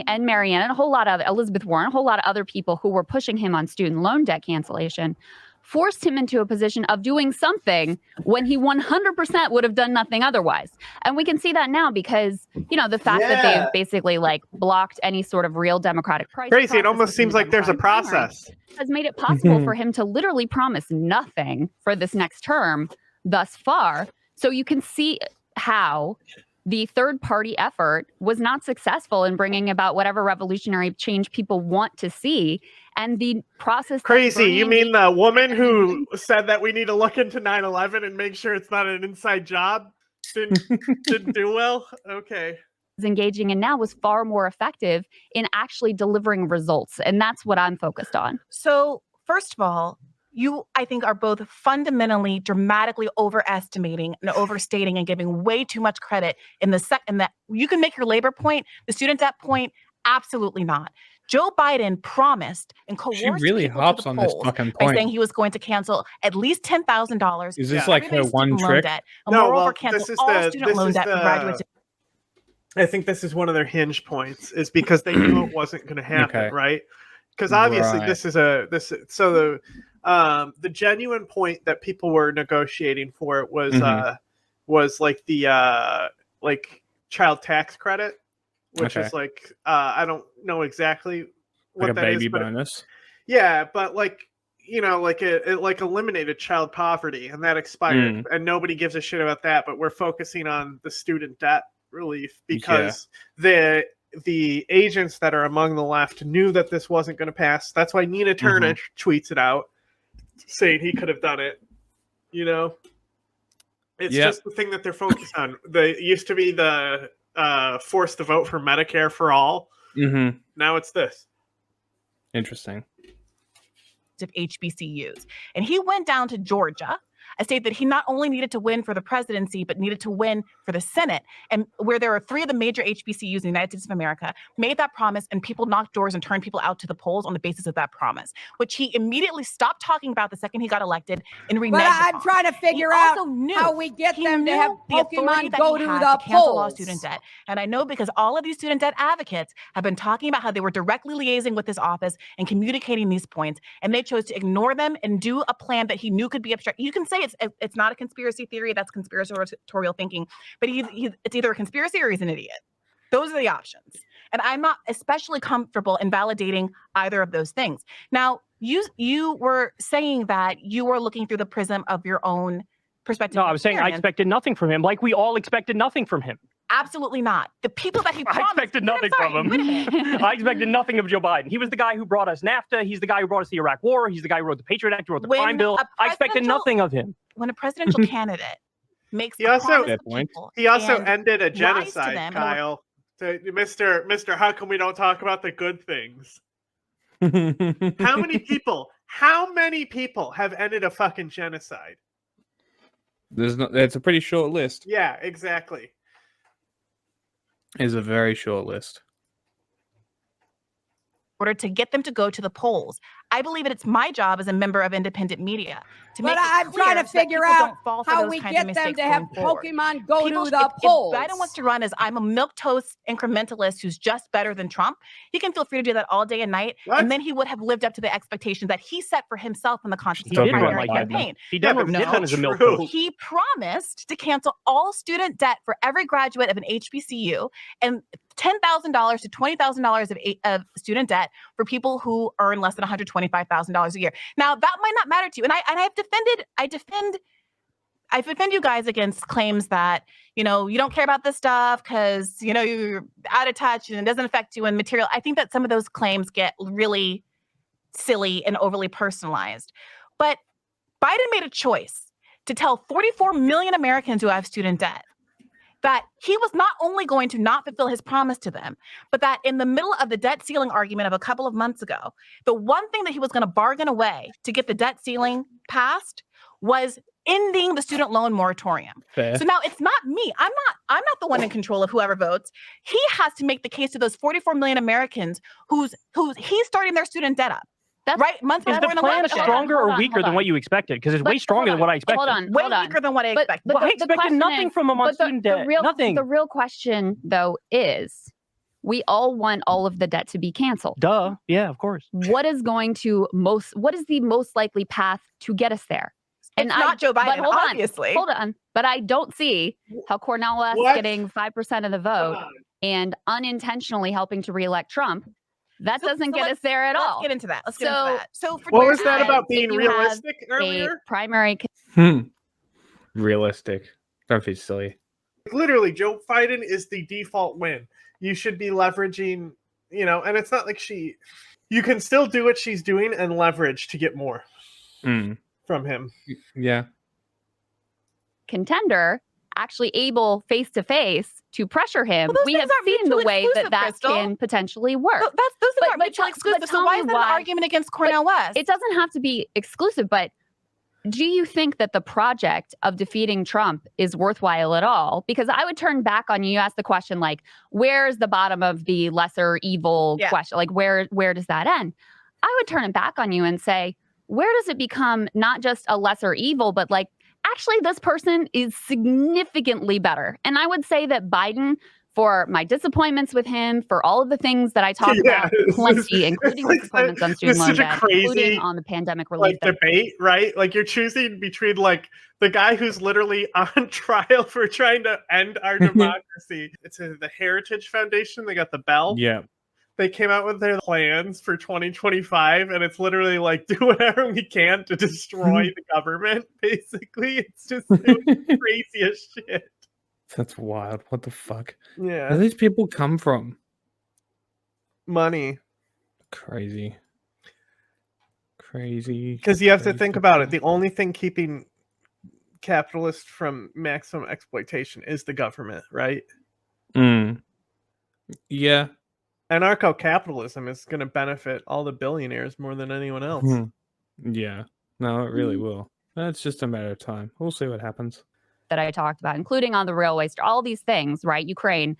And Marianne and a whole lot of Elizabeth Warren, a whole lot of other people who were pushing him on student loan debt cancellation, forced him into a position of doing something when he 100% would have done nothing otherwise. And we can see that now because, the fact that they've basically blocked any sort of real democratic price. Crazy. It almost seems like there's a process. Has made it possible for him to literally promise nothing for this next term thus far. So you can see how the third party effort was not successful in bringing about whatever revolutionary change people want to see. And the process. Crazy. You mean the woman who said that we need to look into 9/11 and make sure it's not an inside job didn't do well? Okay. Engaging in now was far more effective in actually delivering results. And that's what I'm focused on. So first of all, you, I think, are both fundamentally dramatically overestimating and overstating and giving way too much credit in that you can make your labor point, the student debt point, absolutely not. Joe Biden promised and coerced she really hops on this fucking point by saying he was going to cancel at least $10,000. Is this her one trick? Debt, and moreover, cancel all student loan debt for graduates. I think this is one of their hinge points, is because they knew it wasn't going to happen, right? because obviously the genuine point that people were negotiating for it was like the like child tax credit, which is like I don't know exactly what like a that is, baby but bonus. but like like it like eliminated child poverty, and that expired, and nobody gives a shit about that. But we're focusing on the student debt relief because the agents that are among the left knew that this wasn't going to pass. That's why Nina Turner tweets it out, saying he could have done it. It's just the thing that they're focused on. It used to be the forced to vote for Medicare for all. Now it's this. Interesting. Of HBCUs. And he went down to Georgia, a state that he not only needed to win for the presidency, but needed to win for the Senate, and where there are 3 of the major HBCUs in the United States of America, made that promise, and people knocked doors and turned people out to the polls on the basis of that promise, which he immediately stopped talking about the second he got elected and reneged upon. I'm trying to figure out how we get them to have Pokemon go to the cancel all polls. student debt. And I know because all of these student debt advocates have been talking about how they were directly liaising with this office and communicating these points, and they chose to ignore them and do a plan that he knew could be obstructed. You can say it's not a conspiracy theory, that's conspiratorial thinking, but it's either a conspiracy or he's an idiot. Those are the options. And I'm not especially comfortable in validating either of those things. Now, you were saying that you were looking through the prism of your own perspective. No, I was saying I expected nothing from him, like we all expected nothing from him. Absolutely not. The people that he promised. I expected nothing from him. I expected nothing of Joe Biden. He was the guy who brought us NAFTA. He's the guy who brought us the Iraq War. He's the guy who wrote the Patriot Act, who wrote the crime bill. I expected nothing of him. When a presidential candidate makes he also ended a genocide, Kyle. Mr. How come we don't talk about the good things? How many people have ended a fucking genocide? It's a pretty short list. Yeah, exactly. Is a very short list. In order to get them to go to the polls. I believe it's my job as a member of independent media to make it I'm clear trying to figure out how we get them to have Pokemon go to the polls. If Biden wants to run as I'm a milquetoast incrementalist who's just better than Trump, he can feel free to do that all day and night, and then he would have lived up to the expectations that he set for himself in the constitutional primary campaign. He did run as a milquetoast. He promised to cancel all student debt for every graduate of an HBCU and $10,000 to $20,000 of student debt for people who earn less than $125,000 a year. Now that might not matter to you, and I defend you guys against claims that you don't care about this stuff because you're out of touch and it doesn't affect you in material. I think that some of those claims get really silly and overly personalized. But Biden made a choice to tell 44 million Americans who have student debt that he was not only going to not fulfill his promise to them, but that in the middle of the debt ceiling argument of a couple of months ago, the one thing that he was going to bargain away to get the debt ceiling passed was ending the student loan moratorium. Fair. So now it's not me. I'm not the one in control of whoever votes. He has to make the case to those 44 million Americans who's he's starting their student debt up. That's right. Months is the plan stronger or weaker than what you expected? Because it's way stronger than what I expected. Hold on. Weaker than what I expected. I expected nothing from him on student debt. Nothing. The real question, though, is we all want all of the debt to be canceled. Duh. Yeah, of course. What is the most likely path to get us there? It's not Joe Biden, obviously. Hold on. But I don't see how Cornel West getting 5% of the vote and unintentionally helping to reelect Trump. That doesn't get us there at all. Let's get into that. What was that about being realistic earlier? Primary. Realistic. Don't be silly. Literally, Joe Biden is the default win. You should be leveraging, and it's not like you can still do what she's doing and leverage to get more from him. Yeah. Contender actually able face to face to pressure him. We have seen the way that can potentially work. Those are mutually exclusive. So why is that an argument against Cornel West? It doesn't have to be exclusive, but do you think that the project of defeating Trump is worthwhile at all? Because I would turn back on you. You asked the question, like, where's the bottom of the lesser evil question? Like, where does that end? I would turn it back on you and say, where does it become not just a lesser evil, but like, actually, this person is significantly better. And I would say that Biden for my disappointments with him, for all of the things that I talk about plenty, including disappointments on student loan debt, including on the pandemic relief. Debate, right? Like you're choosing between like the guy who's literally on trial for trying to end our democracy. It's the Heritage Foundation. They got the bell. Yeah. They came out with their plans for 2025, and it's literally like do whatever we can to destroy the government. Basically, it's just the craziest shit. That's wild. What the fuck? Yeah. Where do these people come from? Money. Crazy. Because you have to think about it. The only thing keeping capitalists from maximum exploitation is the government, right? Yeah. Anarcho-capitalism is going to benefit all the billionaires more than anyone else. Yeah. No, it really will. It's just a matter of time. We'll see what happens. That I talked about, including on the railways, all these things, right? Ukraine.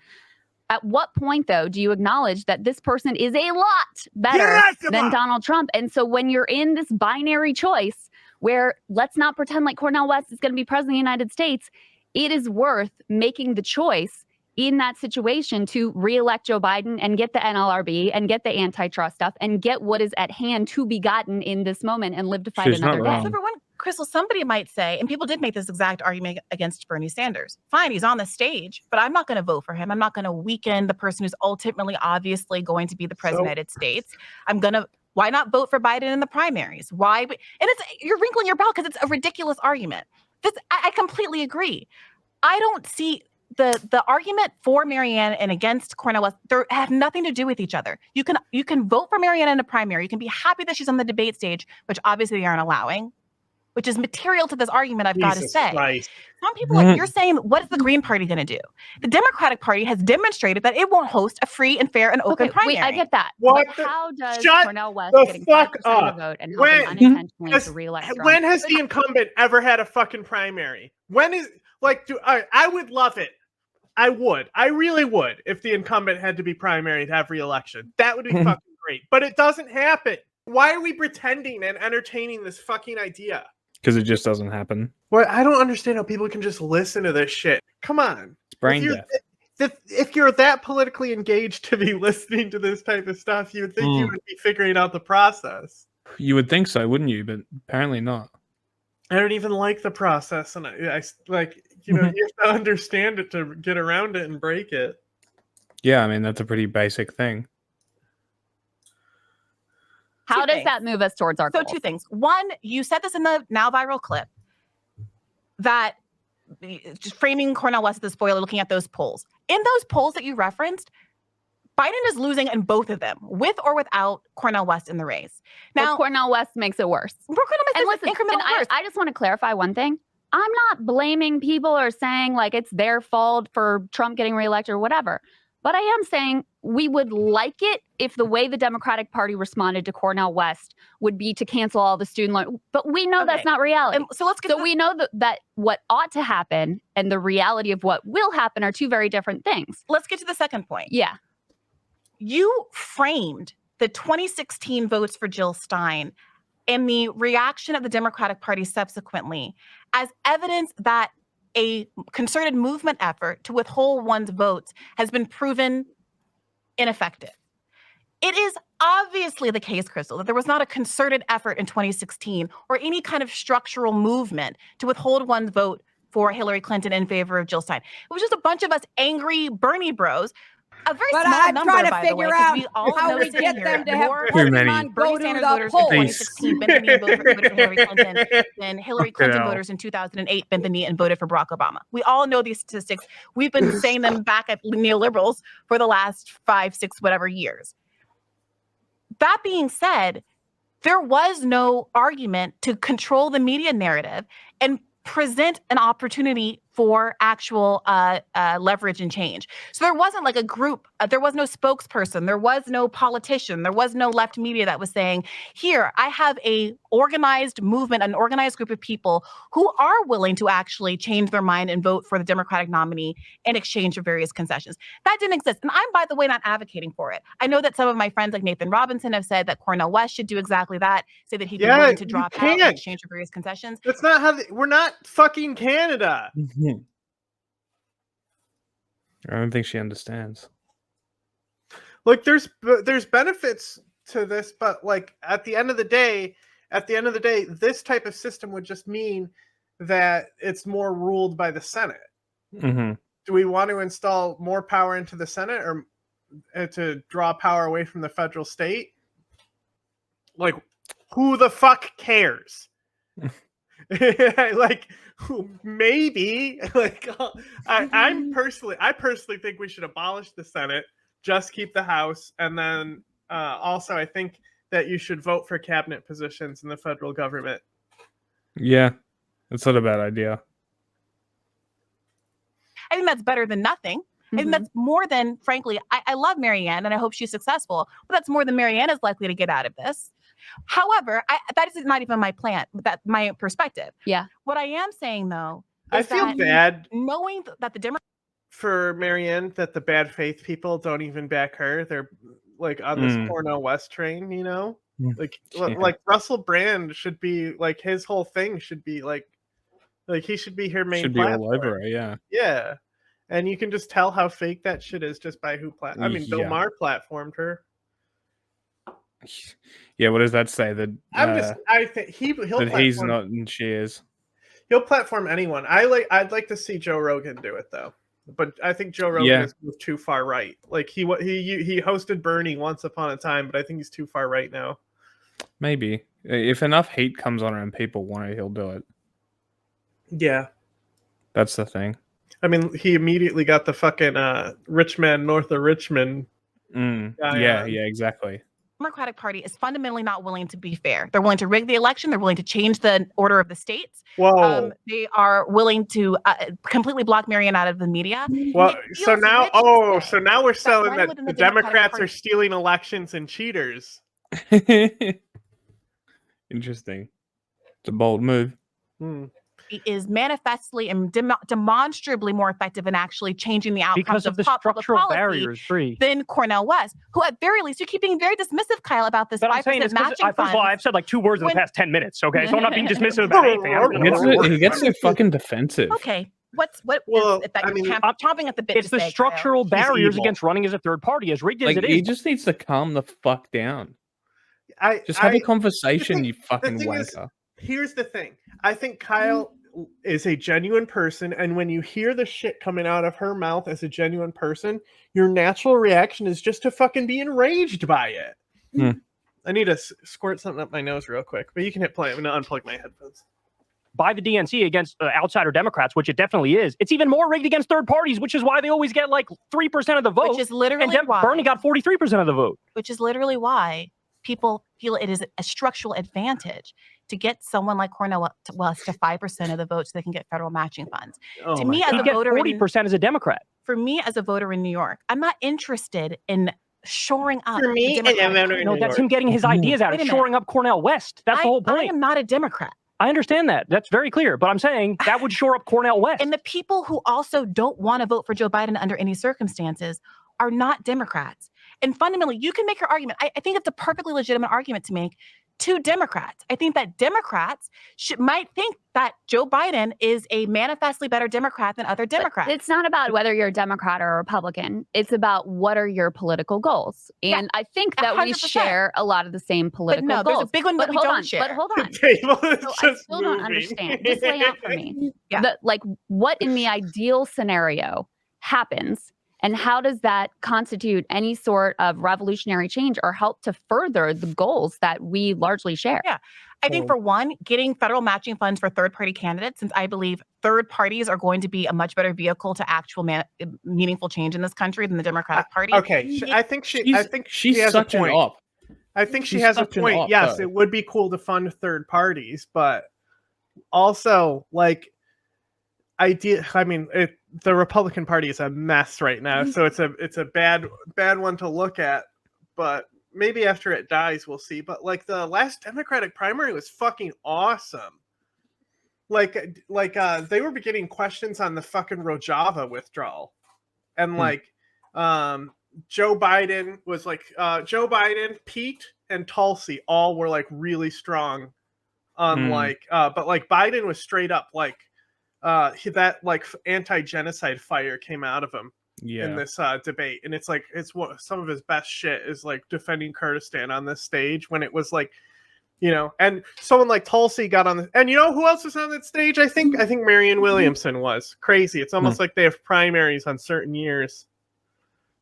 At what point, though, do you acknowledge that this person is a lot better than Donald Trump? And so when you're in this binary choice where let's not pretend like Cornel West is going to be president of the United States, it is worth making the choice in that situation to reelect Joe Biden and get the NLRB and get the antitrust stuff and get what is at hand to be gotten in this moment and live to fight another day. So for one, Kyrstal, somebody might say, and people did make this exact argument against Bernie Sanders. Fine, he's on the stage, but I'm not going to vote for him. I'm not going to weaken the person who's ultimately obviously going to be the president of the United States. Why not vote for Biden in the primaries? Why? And you're wrinkling your brow because it's a ridiculous argument. I completely agree. I don't see the argument for Marianne and against Cornel West. They have nothing to do with each other. You can vote for Marianne in a primary. You can be happy that she's on the debate stage, which obviously they aren't allowing, which is material to this argument, I've got to say. Christ. Some people, you're saying, what is the Green Party going to do? The Democratic Party has demonstrated that it won't host a free and fair and open primary. Wait, I get that. What but how does Cornel West getting 5% of the vote and helping unintentionally to re-elect Trump? When has the incumbent ever had a fucking primary? When is, I would love it. I really would if the incumbent had to be primary to have re-election. That would be fucking great. But it doesn't happen. Why are we pretending and entertaining this fucking idea? Because it just doesn't happen. Well, I don't understand how people can just listen to this shit. Come on. It's brain death. If you're that politically engaged to be listening to this type of stuff, you would think you would be figuring out the process. You would think so, wouldn't you? But apparently not. I don't even like the process, and I like, you have to understand it to get around it and break it. Yeah, I mean, that's a pretty basic thing. How does that move us towards our goals? So 2 things. One, you said this in the now viral clip that just framing Cornel West as the spoiler, looking at those polls. In those polls that you referenced, Biden is losing in both of them, with or without Cornel West in the race. Now, Cornel West makes it worse. Cornel West makes it incremental worse. I just want to clarify one thing. I'm not blaming people or saying like it's their fault for Trump getting reelected or whatever. But I am saying we would like it if the way the Democratic Party responded to Cornel West would be to cancel all the student loan. But we know that's not reality. So we know that what ought to happen and the reality of what will happen are 2 very different things. Let's get to the second point. Yeah. You framed the 2016 votes for Jill Stein and the reaction of the Democratic Party subsequently as evidence that a concerted movement effort to withhold one's votes has been proven ineffective. It is obviously the case, Kyrstal, that there was not a concerted effort in 2016 or any kind of structural movement to withhold one's vote for Hillary Clinton in favor of Jill Stein. It was just a bunch of us angry Bernie bros. A very small I'm number, trying to by the way, figure out we all how know we get them to have Bernie go to Sanders the voters in polls. 2016 bent the knee and voted for Hillary Clinton, and Hillary Clinton voters in 2008 bent the knee and voted for Barack Obama. We all know these statistics. We've been saying them back at neoliberals for the last 5, 6, whatever years. That being said, there was no argument to control the media narrative and present an opportunity for actual leverage and change. So there wasn't like a group, there was no spokesperson, there was no politician, there was no left media that was saying, here, I have a organized movement, an organized group of people who are willing to actually change their mind and vote for the Democratic nominee in exchange for various concessions. That didn't exist. And I'm, by the way, not advocating for it. I know that some of my friends like Nathan Robinson have said that Cornel West should do exactly that, say that he'd be willing to drop out in exchange for various concessions. That's not how, we're not fucking Canada. I don't think she understands. Like there's benefits to this, but like at the end of the day, this type of system would just mean that it's more ruled by the Senate. Mm-hmm. Do we want to install more power into the Senate or to draw power away from the federal state? Like, who the fuck cares? Like, maybe. Like, I personally think we should abolish the Senate, just keep the House, and then also I think that you should vote for cabinet positions in the federal government. Yeah, that's not a bad idea. I think that's better than nothing. I think that's more than, frankly, I love Marianne and I hope she's successful, but that's more than Marianne is likely to get out of this. However, that is not even my plan, that's my perspective. Yeah. What I am saying, though, I is feel that bad knowing that the Democrats for Marianne, that the bad faith people don't even back her. They're like on this Cornel West train, you know? Like Russell Brand should be like, his whole thing should be like he should be her main platform. All over her, yeah. Yeah. And you can just tell how fake that shit is just by who I mean, Bill Maher platformed her. Yeah, what does that say? That I think he'll that he's not and she is. He'll platform anyone. I'd like to see Joe Rogan do it though. But I think Joe Rogan is moved too far right. Like he hosted Bernie once upon a time, but I think he's too far right now. Maybe if enough heat comes on her and people want it, he'll do it. Yeah, that's the thing. I mean, he immediately got the fucking rich man north of Richmond. Yeah, exactly. Democratic Party is fundamentally not willing to be fair. They're willing to rig the election. They're willing to change the order of the states. Whoa. They are willing to completely block Marianne out of the media. Well, so now we're selling that the Democrats are stealing elections and cheaters. Interesting. It's a bold move. Is manifestly and demonstrably more effective in actually changing the outcomes because of the structural barriers than Cornel West, who at very least, you're keeping very dismissive, Kyle, about this 5% matching fund. First of all, I've said like 2 words in the past 10 minutes, okay? So I'm not being dismissive about anything. He gets so fucking defensive. Okay. What is it that I'm chomping at the bit? It's the structural barriers against running as a third party, as rigged as it is. He just needs to calm the fuck down. Just have a conversation, you fucking wanker. Here's the thing. I think Kyle is a genuine person, and when you hear the shit coming out of her mouth as a genuine person, your natural reaction is just to fucking be enraged by it. I need to squirt something up my nose real quick, but you can hit play. I'm going to unplug my headphones. By the DNC against outsider Democrats, which it definitely is. It's even more rigged against third parties, which is why they always get like 3% of the vote. Which is literally why Bernie got 43% of the vote. Which is literally why people feel it is a structural advantage to get someone like Cornel West to 5% of the votes so they can get federal matching funds. To me, as a voter, 40% as a Democrat. For me, as a voter in New York, I'm not interested in shoring up. For me, that's him getting his ideas out of shoring up Cornel West. That's the whole point. I am not a Democrat. I understand that. That's very clear. But I'm saying that would shore up Cornel West. And the people who also don't want to vote for Joe Biden under any circumstances are not Democrats. And fundamentally, you can make your argument. I think it's a perfectly legitimate argument to make to Democrats. I think that Democrats might think that Joe Biden is a manifestly better Democrat than other Democrats. But it's not about whether you're a Democrat or a Republican. It's about what are your political goals. And I think that 100%. We share a lot of the same political goals. There's a big one that we don't share. But hold on. The table is so I still don't understand. Just lay out for me. What in the ideal scenario happens, and how does that constitute any sort of revolutionary change or help to further the goals that we largely share? Yeah. I think for one, getting federal matching funds for third-party candidates, since I believe third parties are going to be a much better vehicle to actual meaningful change in this country than the Democratic Party. Okay, I think she has a point. I think she has a point. Yes, it would be cool to fund third parties, but also the Republican Party is a mess right now, so it's a bad one to look at. But maybe after it dies, we'll see. But the last Democratic primary was fucking awesome. They were getting questions on the fucking Rojava withdrawal, and Joe Biden was Joe Biden, Pete, and Tulsi all were really strong on but Biden was straight up that anti-genocide fire came out of him. in this debate, and it's like some of his best shit is like defending Kurdistan on this stage when it was like, and someone like Tulsi got on and who else was on that stage? I think Marianne Williamson was. Crazy. It's almost like they have primaries on certain years,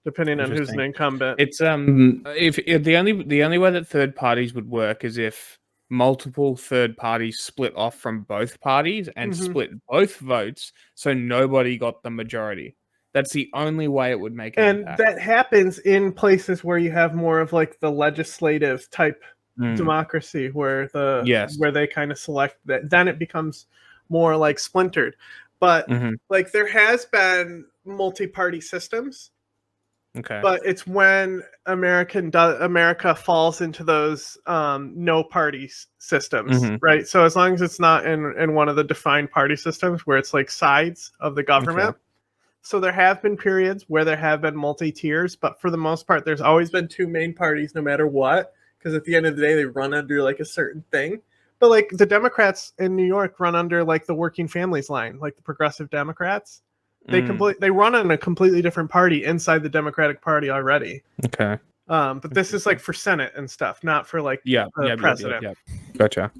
depending on who's an incumbent. It's if the only way that third parties would work is if multiple third parties split off from both parties and split both votes, so nobody got the majority. That's the only way it would make an impact. That happens in places where you have more of like the legislative type democracy, where where they kind of select that. Then it becomes more like splintered. But like there has been multi-party systems. Okay. But it's when America falls into those no party systems, right? So as long as it's not in one of the defined party systems where it's like sides of the government. Okay. So there have been periods where there have been multi-tiers, but for the most part, there's always been two main parties no matter what, because at the end of the day, they run under like a certain thing. But like the Democrats in New York run under like the working families line, like the Progressive Democrats. They run on a completely different party inside the Democratic Party already. Okay. But this is like for Senate and stuff, not for like president. Yeah. Gotcha.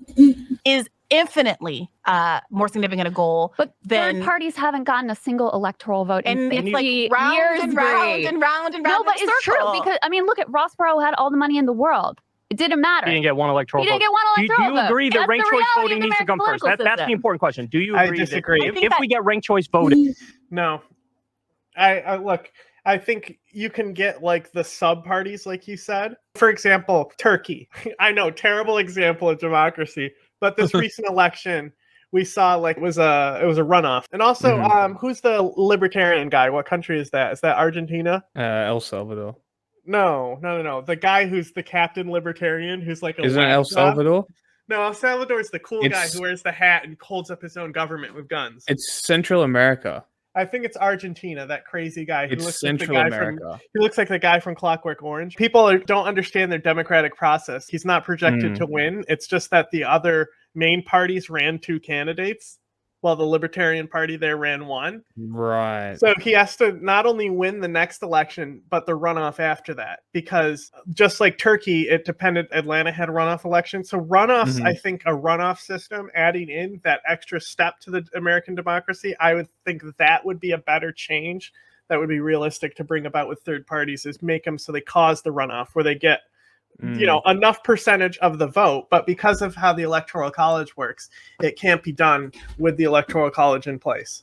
Is infinitely more significant a goal, but than third parties haven't gotten a single electoral vote and in it's like round years, and round and round and round. No, but it's true because I mean, look at Ross Perot had all the money in the world. It didn't matter. He didn't get one electoral vote. Do you agree that ranked choice voting needs to come first? That's the important question. Do you agree? I disagree. If we get ranked choice voting, no. I look. I think you can get like the sub parties, like you said. For example, Turkey. I know, terrible example of democracy, but this recent election we saw like it was a runoff. And also, who's the libertarian guy? What country is that? Is that Argentina? El Salvador. No. The guy who's the captain libertarian, who's like isn't it El Salvador? No, El Salvador's the cool guy who wears the hat and holds up his own government with guns. It's Central America. I think it's Argentina, that crazy guy. It's Central America. He looks like the guy from Clockwork Orange. People don't understand their democratic process. He's not projected to win. It's just that the other main parties ran two candidates, while the Libertarian Party there ran one. Right. So he has to not only win the next election, but the runoff after that. Because just like Turkey, it depended, Atlanta had a runoff election. So runoffs, I think a runoff system, adding in that extra step to the American democracy, I would think that would be a better change that would be realistic to bring about with third parties, is make them so they cause the runoff where they get enough percentage of the vote, but because of how the Electoral College works, it can't be done with the Electoral College in place.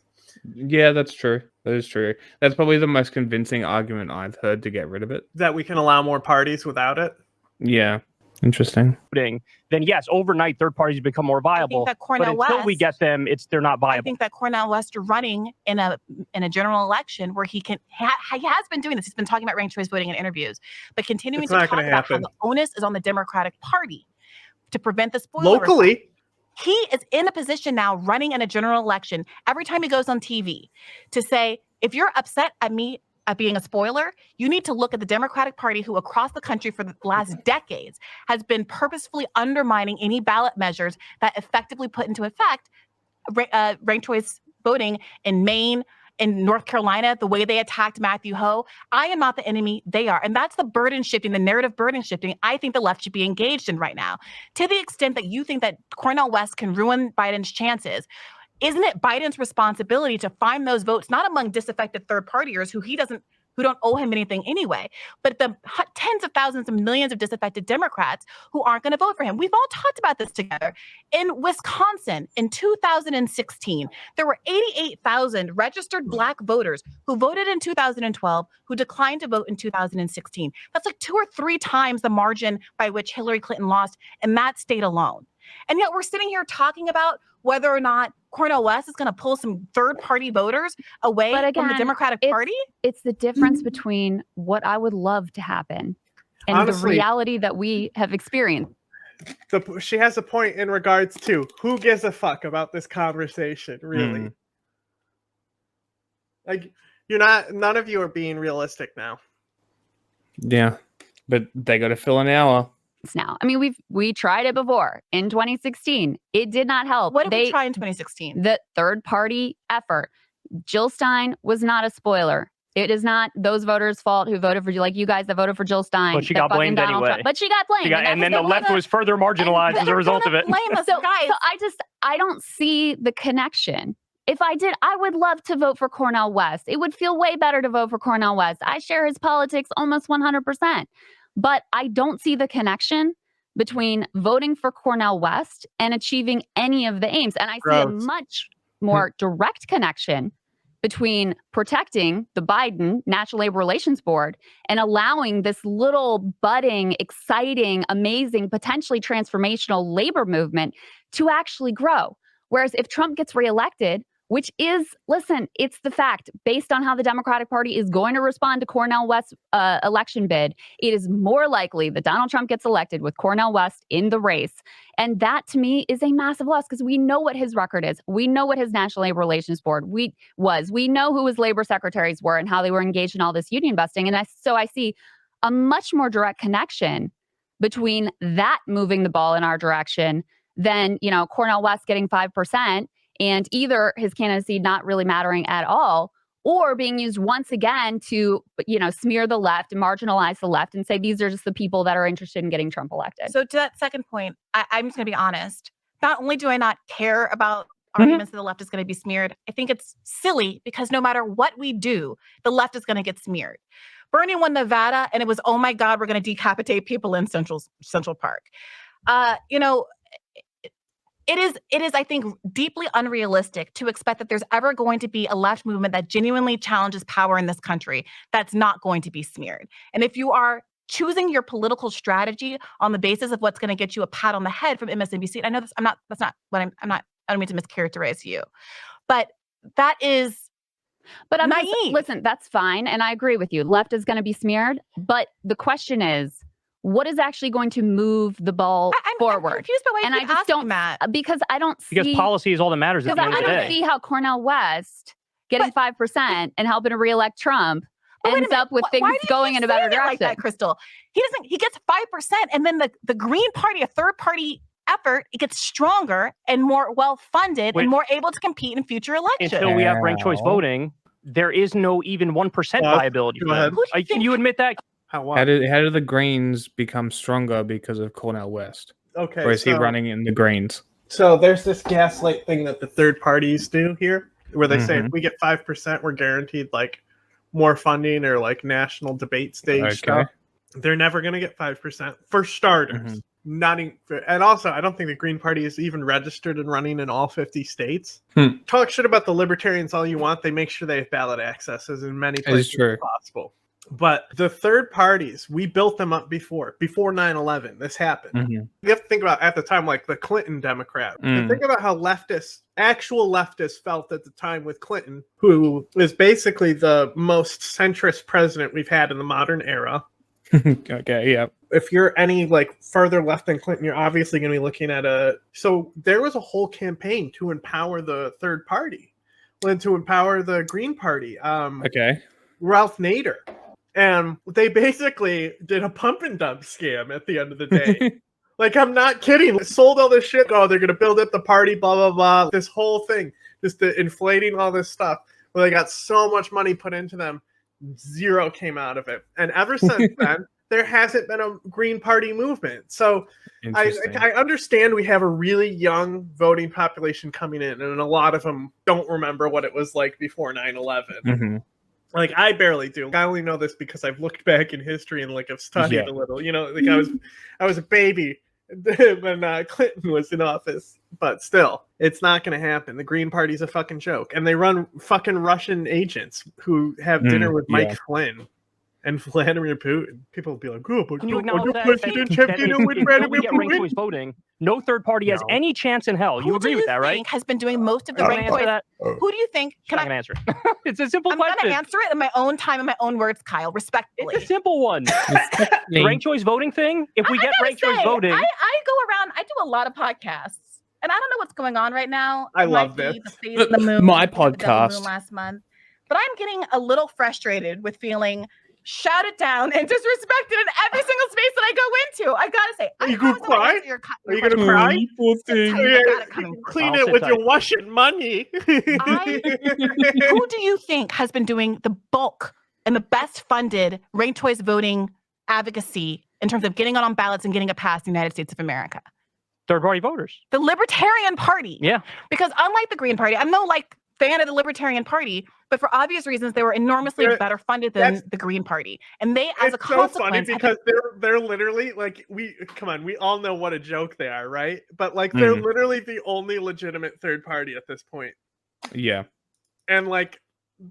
Yeah, that's true. That is true. That's probably the most convincing argument I've heard to get rid of it. That we can allow more parties without it? Yeah. Interesting. Then yes, overnight third parties become more viable. That but until we get them, they're not viable. I think that Cornel West running in a general election where he has been doing this. He's been talking about ranked choice voting in interviews, but continuing to talk about how the onus is on the Democratic Party to prevent the spoiler. Locally. He is in a position now running in a general election every time he goes on TV to say, if you're upset at me at being a spoiler, you need to look at the Democratic Party, who across the country for the last decades has been purposefully undermining any ballot measures that effectively put into effect ranked choice voting in Maine, in North Carolina, the way they attacked Matthew Hoh. I am not the enemy, they are. And that's the burden shifting, the narrative burden shifting I think the left should be engaged in right now. To the extent that you think that Cornel West can ruin Biden's chances, isn't it Biden's responsibility to find those votes, not among disaffected third partiers who don't owe him anything anyway, but the tens of thousands and millions of disaffected Democrats who aren't going to vote for him? We've all talked about this together. In Wisconsin, in 2016, there were 88,000 registered Black voters who voted in 2012, who declined to vote in 2016. That's like 2 or 3 times the margin by which Hillary Clinton lost in that state alone. And yet we're sitting here talking about whether or not Cornel West is going to pull some third-party voters away from the Democratic Party. It's the difference between what I would love to happen and honestly, the reality that we have experienced. She has a point in regards to who gives a fuck about this conversation, really. Like, none of you are being realistic now. Yeah, but they got to fill an hour. Now, I mean, we tried it before in 2016. It did not help. What did we try in 2016? The third party effort. Jill Stein was not a spoiler. It is not those voters' fault who voted for you, like you guys that voted for Jill Stein. But she got blamed anyway. Trump. But she got blamed. And then the left was further marginalized as a result of it. Blame us, guys. So I don't see the connection. If I did, I would love to vote for Cornel West. It would feel way better to vote for Cornel West. I share his politics almost 100%. But I don't see the connection between voting for Cornel West and achieving any of the aims. And I see a much more direct connection between protecting the Biden National Labor Relations Board and allowing this little budding, exciting, amazing, potentially transformational labor movement to actually grow. Whereas if Trump gets reelected, which is, listen, it's the fact, based on how the Democratic Party is going to respond to Cornel West's election bid, it is more likely that Donald Trump gets elected with Cornel West in the race. And that, to me, is a massive loss because we know what his record is. We know what his National Labor Relations Board was. We know who his labor secretaries were and how they were engaged in all this union busting. And so I see a much more direct connection between that moving the ball in our direction than, Cornel West getting 5%. And either his candidacy not really mattering at all, or being used once again to, smear the left and marginalize the left and say these are just the people that are interested in getting Trump elected. So to that second point, I'm just going to be honest. Not only do I not care about arguments that the left is going to be smeared, I think it's silly because no matter what we do, the left is going to get smeared. Bernie won Nevada, and it was, oh my God, we're going to decapitate people in Central Park. It is, I think, deeply unrealistic to expect that there's ever going to be a left movement that genuinely challenges power in this country that's not going to be smeared. And if you are choosing your political strategy on the basis of what's going to get you a pat on the head from MSNBC, I know that's not what I don't mean to mischaracterize you, but that is naive. Listen, that's fine. And I agree with you. Left is going to be smeared. But the question is, what is actually going to move the ball forward? I'm confused by why you keep asking that. Because I don't see... Because policy is all that matters at the end of the day. I don't see how Cornel West getting 5% and helping to reelect Trump ends up with things going in a better direction. Like that, Kyrstal? He gets 5%, and then the Green Party, a third party effort, it gets stronger and more well-funded and more able to compete in future elections. Until we have ranked choice voting, there is no even 1% viability. Go ahead. Can you admit that? How did the Greens become stronger because of Cornel West? Okay. Or is he running in the Greens? So there's this gaslight thing that the third parties do here, where they say if we get 5%, we're guaranteed like more funding or like national debate stage stuff. They're never going to get 5% for starters. And also, I don't think the Green Party is even registered and running in all 50 states. Talk shit about the libertarians all you want. They make sure they have ballot access as in many places as possible. But the third parties, we built them up before 9/11. This happened. You have to think about at the time, like the Clinton Democrat. And think about how actual leftists felt at the time with Clinton, who is basically the most centrist president we've had in the modern era. Okay, yeah. If you're any like further left than Clinton, you're obviously going to be looking at So there was a whole campaign to empower the third party, to empower the Green Party. Ralph Nader. And they basically did a pump and dump scam at the end of the day. Like, I'm not kidding. Sold all this shit. Oh, they're going to build up the party, blah, blah, blah. This whole thing, just inflating all this stuff. Well, they got so much money put into them. Zero came out of it. And ever since then, there hasn't been a Green Party movement. So I understand we have a really young voting population coming in, and a lot of them don't remember what it was like before 9/11. Like, I barely do. I only know this because I've looked back in history and like I've studied a little. Like I was a baby when Clinton was in office, but still, it's not going to happen. The Green Party's a fucking joke, and they run fucking Russian agents who have dinner with Mike Flynn and Vladimir Putin. People will be like, "Oh, but you acknowledge that voting, no third party has any chance in hell." You agree with that, right? Has been doing most of the ranked choice. Who do you think? Can I answer it? It's a simple question. I'm going to answer it in my own time, in my own words, Kyle. Respectfully, it's a simple one. The ranked choice voting thing. If we get ranked choice voting, I go around. I do a lot of podcasts, and I don't know what's going on right now. I love this. My podcast last month, but I'm getting a little frustrated with feeling shouted down and disrespected in every single space that I go into. I gotta say, are you gonna cry? Are you gonna cry? Clean it with your washing money. Who do you think has been doing the bulk and the best funded ranked choice voting advocacy in terms of getting it on ballots and getting it passed in the United States of America? Third party voters. The Libertarian Party. Yeah. Because unlike the Green Party, I'm no fan of the Libertarian Party, but for obvious reasons, they were enormously better funded than the Green Party. And they, as a consequence, so funny because they're literally we all know what a joke they are, right? But they're literally the only legitimate third party at this point. Yeah. And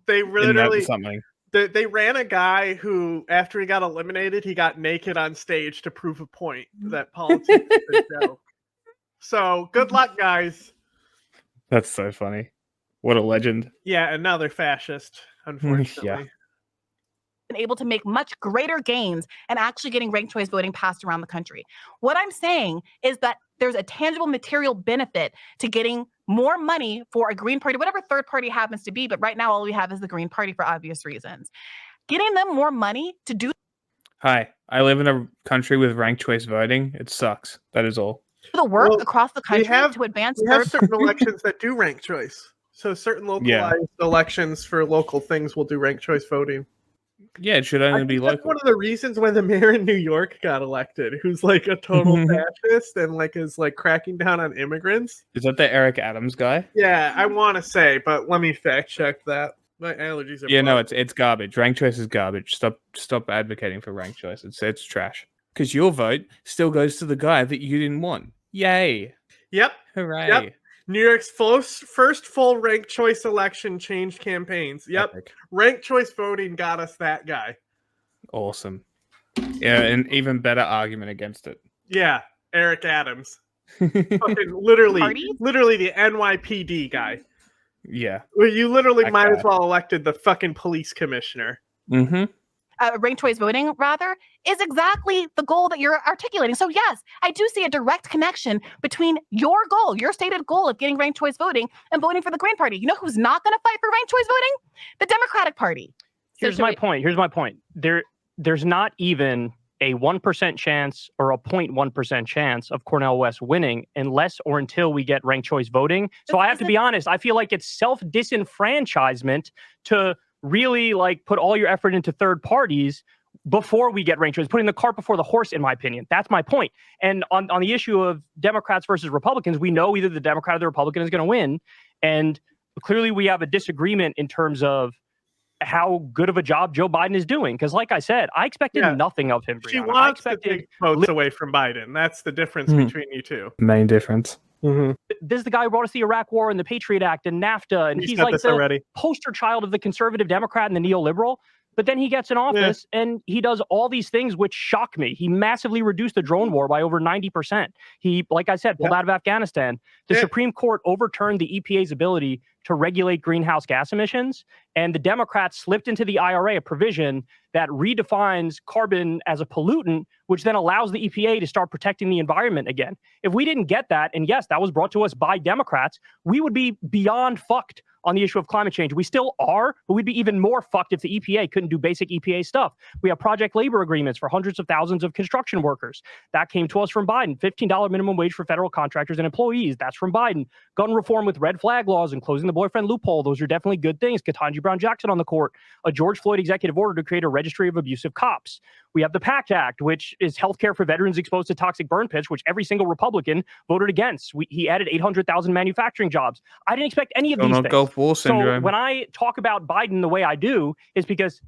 they literally something. They ran a guy who, after he got eliminated, he got naked on stage to prove a point that politics is a joke. So good luck, guys. That's so funny. What a legend. Yeah, and now they're fascist, unfortunately. Yeah. Been able to make much greater gains and actually getting ranked choice voting passed around the country. What I'm saying is that there's a tangible material benefit to getting more money for a Green Party, whatever third party happens to be, but right now all we have is the Green Party for obvious reasons. Getting them more money to do... Hi, I live in a country with ranked choice voting. It sucks. That is all. The work across the country to advance... We have certain elections that do ranked choice. So certain localized elections for local things will do ranked choice voting. Yeah, it should only be local. That's one of the reasons why the mayor in New York got elected, who's a total fascist and is cracking down on immigrants. Is that the Eric Adams guy? Yeah, I want to say, but let me fact check that. My allergies are... Yeah, no, it's garbage. Ranked choice is garbage. Stop advocating for ranked choice. It's trash. Because your vote still goes to the guy that you didn't want. Yay. Yep. Hooray. Yep. New York's first full ranked choice election changed campaigns. Yep. Epic. Ranked choice voting got us that guy. Awesome. Yeah, an even better argument against it. Yeah, Eric Adams. Fucking literally the NYPD guy. Yeah. Well, you literally might as well elected the fucking police commissioner. Mm-hmm. Ranked choice voting, rather, is exactly the goal that you're articulating. So yes, I do see a direct connection between your goal, your stated goal of getting ranked choice voting and voting for the Green Party. You know who's not going to fight for ranked choice voting? The Democratic Party. Here's my point. There's not even a 1% chance or a 0.1% chance of Cornel West winning unless or until we get ranked choice voting. So I have to be honest, I feel like it's self-disenfranchisement to really put all your effort into third parties before we get ranked choice, putting the cart before the horse, in my opinion. That's my point. And on the issue of Democrats versus Republicans, we know either the Democrat or the Republican is going to win. And clearly we have a disagreement in terms of how good of a job Joe Biden is doing. Because like I said, I expected nothing of him. She wants to take votes away from Biden. That's the difference between you two. Main difference. Mm-hmm. This is the guy who brought us the Iraq War and the Patriot Act and NAFTA, and he's like the poster child of the conservative Democrat and the neoliberal. But then he gets in office and he does all these things which shock me. He massively reduced the drone war by over 90%. He, like I said, pulled out of Afghanistan. The Supreme Court overturned the EPA's ability to regulate greenhouse gas emissions, and the Democrats slipped into the IRA a provision that redefines carbon as a pollutant, which then allows the EPA to start protecting the environment again. If we didn't get that, and yes, that was brought to us by Democrats, we would be beyond fucked on the issue of climate change. We still are, but we'd be even more fucked if the EPA couldn't do basic EPA stuff. We have project labor agreements for hundreds of thousands of construction workers. That came to us from Biden. $15 minimum wage for federal contractors and employees. That's from Biden. Gun reform with red flag laws and closing the boyfriend loophole. Those are definitely good things. Ketanji Brown Jackson on the court. A George Floyd executive order to create a registry of abusive cops. We have the PACT Act, which is healthcare for veterans exposed to toxic burn pits, which every single Republican voted against. He added 800,000 manufacturing jobs. I didn't expect any of these things. Gulf War syndrome. So when I talk about Biden the way I do, is because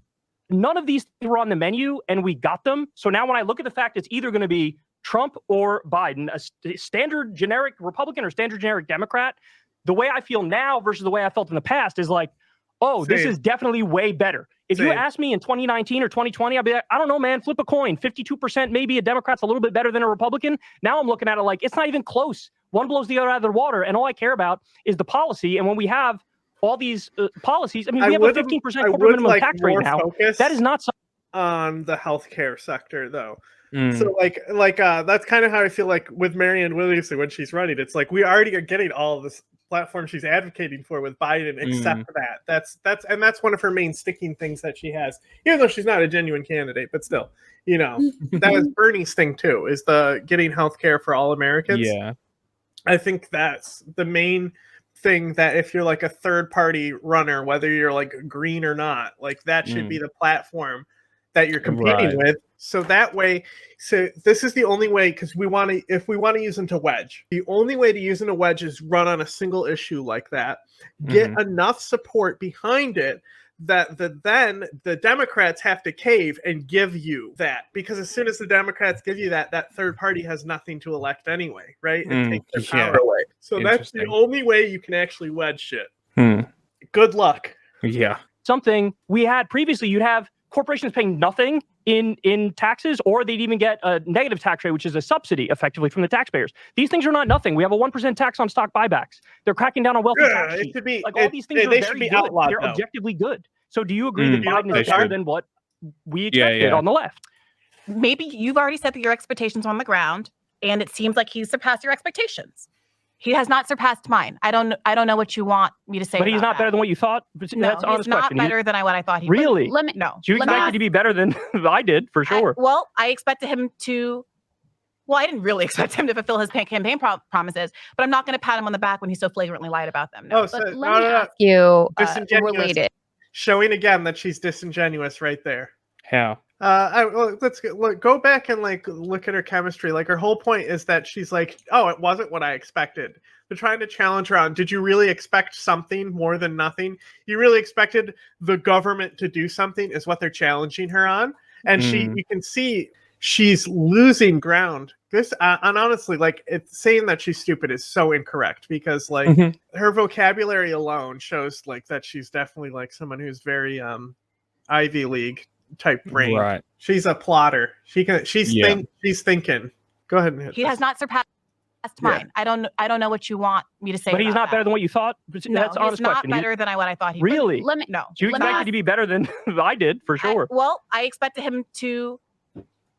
none of these things were on the menu and we got them. So now when I look at the fact it's either going to be Trump or Biden, a standard generic Republican or standard generic Democrat, the way I feel now versus the way I felt in the past is like, oh, this is definitely way better. If you asked me in 2019 or 2020, I'd be like, I don't know, man, flip a coin. 52% maybe a Democrat's a little bit better than a Republican. Now I'm looking at it like, it's not even close. One blows the other out of the water. And all I care about is the policy. And when we have all these policies, I mean, we have a 15% corporate minimum tax rate now. That is not on the healthcare sector, though. So that's kind of how I feel like with Marianne Williamson when she's running. It's like we already are getting all of this platform she's advocating for with Biden, except for that. That's one of her main sticking things that she has, even though she's not a genuine candidate, but still, that was Bernie's thing too, is the getting healthcare for all Americans. Yeah. I think that's the main thing that if you're like a third party runner, whether you're like green or not, like that should be the platform that you're competing with. So that way, so this is the only way, because if we want to use them to wedge, the only way to use them to wedge is run on a single issue like that, get enough support behind it that then the Democrats have to cave and give you that, because as soon as the Democrats give you that, that third party has nothing to elect anyway, right? It takes their power away. So that's the only way you can actually wedge shit. Good luck. Yeah. Something we had previously, you'd have corporations paying nothing in taxes, or they'd even get a negative tax rate, which is a subsidy effectively from the taxpayers. These things are not nothing. We have a 1% tax on stock buybacks. They're cracking down on wealthy tax cheats. All these things are very good. They're objectively good. So do you agree that Biden is better than what we expected on the left? Maybe you've already said that your expectations are on the ground, and it seems like he's surpassed your expectations. He has not surpassed mine. I don't know what you want me to say. But he's not better than what you thought? No, that's honest he's not question. better than what I thought he would. Really? No. You expected to be better than I did, for sure. I expected him to... Well, I didn't really expect him to fulfill his campaign promises, but I'm not going to pat him on the back when he so flagrantly lied about them. No. Let me ask you related. Showing again that she's disingenuous right there. How? Let's go back and look at her chemistry. Like, her whole point is that she's like, oh, it wasn't what I expected. They're trying to challenge her on, did you really expect something more than nothing? You really expected the government to do something, is what they're challenging her on. And you can see she's losing ground. This, and honestly, it's saying that she's stupid is so incorrect, because her vocabulary alone shows that she's definitely someone who's very Ivy League type brain. Right. She's a plotter. She's thinking. Go ahead and hit. He has not surpassed mine. I don't know what you want me to say. But he's not better than what you thought? No, that's honest he's not question. better than what I thought he really? would. No. You expected to be better than I did, for sure. I expected him to...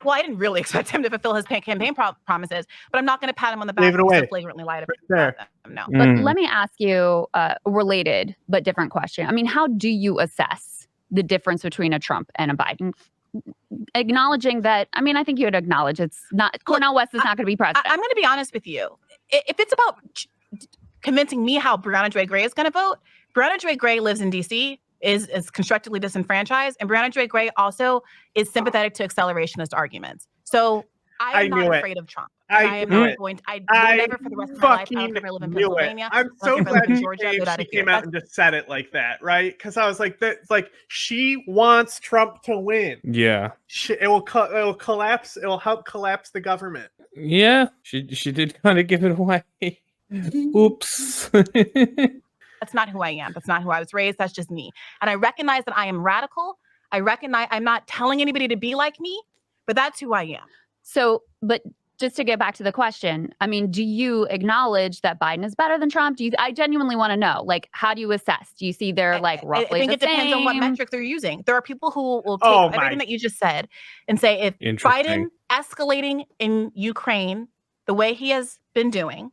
Well, I didn't really expect him to fulfill his campaign promises, but I'm not going to pat him on the back Leave it away. So flagrantly lied about them. No. But let me ask you a related but different question. I mean, how do you assess the difference between a Trump and a Biden? Acknowledging that, I mean, I think you would acknowledge it's not, Cornel West is not going to be president. I'm going to be honest with you. If it's about convincing me how Briahna Joy Gray is going to vote, Briahna Joy Gray lives in D.C., is constructively disenfranchised, and Briahna Joy Gray also is sympathetic to accelerationist arguments. So I'm not afraid of Trump. I am not going to. I will never for the rest of my life. I don't care if I live in Pennsylvania. I'm so glad she came out and just said it like that, right? Because I was like, she wants Trump to win. Yeah, it will collapse. It will help collapse the government. Yeah, she did kind of give it away. Oops. That's not who I am. That's not who I was raised. That's just me. And I recognize that I am radical. I recognize I'm not telling anybody to be like me, but that's who I am. So, but just to get back to the question, I mean, do you acknowledge that Biden is better than Trump? I genuinely want to know, how do you assess? Do you see they're roughly the same? I think it depends on what metric they're using. There are people who will take everything that you just said and say, if Biden escalating in Ukraine the way he has been doing,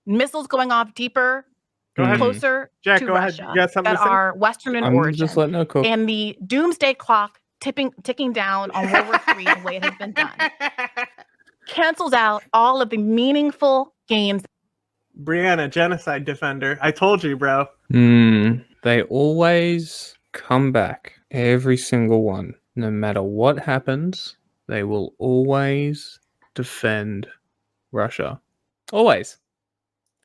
missiles going off deeper, closer to Russia, that are Western in origin, and the doomsday clock ticking down on World War III the way it has been done, cancels out all of the meaningful gains. Briahna, genocide defender. I told you, bro. They always come back. Every single one. No matter what happens, they will always defend Russia. Always.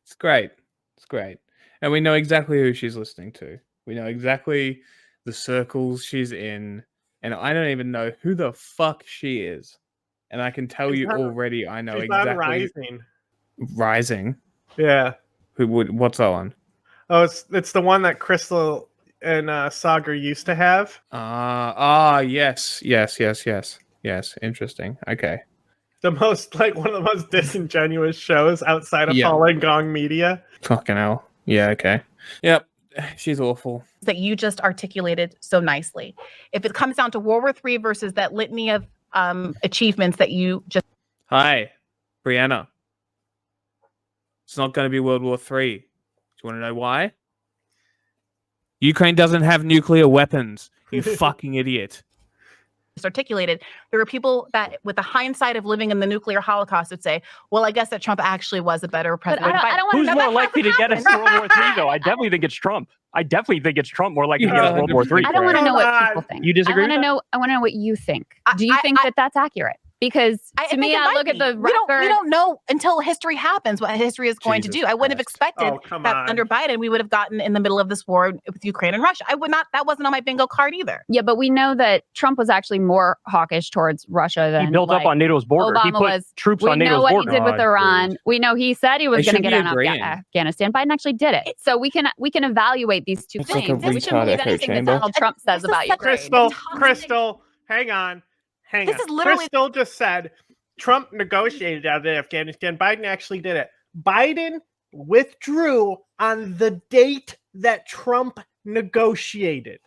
It's great. It's great. And we know exactly who she's listening to. We know exactly the circles she's in. And I don't even know who the fuck she is. And I can tell you already, I know exactly. Rising. Rising? Yeah. What's that one? Oh, it's the one that Kyrstal and Sagar used to have. Yes. Yes. Interesting. Okay. One of the most disingenuous shows outside of Falun Gong media. Fucking hell. Yeah, okay. Yep. She's awful. That you just articulated so nicely. If it comes down to World War III versus that litany of achievements that you just... Hi, Briahna. It's not going to be World War III. Do you want to know why? Ukraine doesn't have nuclear weapons, you fucking idiot. articulated, there were people that, with the hindsight of living in the nuclear holocaust, would say, well, I guess that Trump actually was a better president. Who's more likely to get us to World War III, though? I definitely think it's Trump. I definitely think it's Trump more likely to get us World War III. I don't want to know what people think. You disagree? I want to know what you think. Do you think that that's accurate? Because to me, I look at the record. We don't know until history happens what history is going to do. I wouldn't have expected that under Biden we would have gotten in the middle of this war with Ukraine and Russia. I would not. That wasn't on my bingo card either. Yeah, but we know that Trump was actually more hawkish towards Russia than he built up on NATO's border. Obama he put was. troops on NATO's border. We know border. what he did with Iran. We know he said he was going to get out of Afghanistan. Biden actually did it. So we can evaluate these two things. We shouldn't believe anything that Donald Trump says about Ukraine. Crystal, hang on. This is literally. Crystal just said Trump negotiated out of Afghanistan. Biden actually did it. Biden withdrew on the date that Trump negotiated.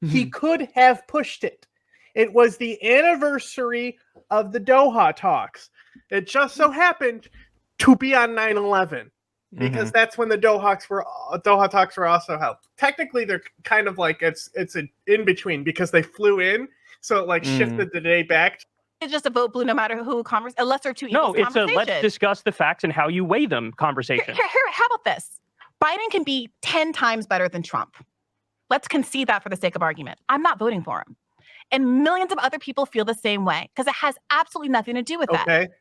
He could have pushed it. It was the anniversary of the Doha talks. It just so happened to be on 9/11 because that's when the Doha talks were also held. Technically, they're kind of like it's an in between because they flew in, so it shifted the day back. It's just a vote blue no matter who a lesser two evils conversation. No, it's a let's discuss the facts and how you weigh them conversation. How about this? Biden can be 10 times better than Trump. Let's concede that for the sake of argument. I'm not voting for him. And millions of other people feel the same way because it has absolutely nothing to do with that.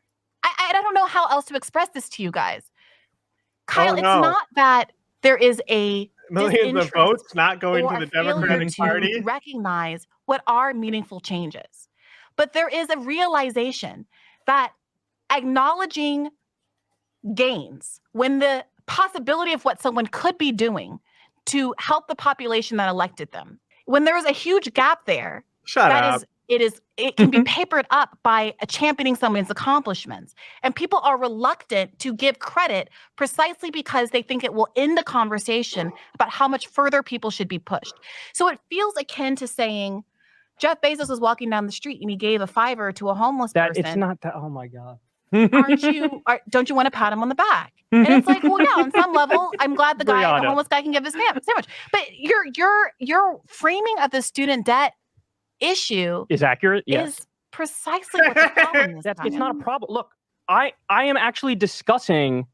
I don't know how else to express this to you guys. Kyle, it's not that there is a millions of votes not going to the Democratic Party. To recognize what are meaningful changes. But there is a realization that acknowledging gains when the possibility of what someone could be doing to help the population that elected them, when there is a huge gap there, it can be papered up by championing someone's accomplishments. And people are reluctant to give credit precisely because they think it will end the conversation about how much further people should be pushed. So it feels akin to saying, Jeff Bezos was walking down the street and he gave a $5 to a homeless person. It's not that. Oh my God. Don't you want to pat him on the back? And it's like, well, yeah, on some level, I'm glad the homeless guy can give his sandwich. But your framing of the student debt issue is accurate. Yes. Is precisely what the problem is. It's not a problem. Look, I am actually discussing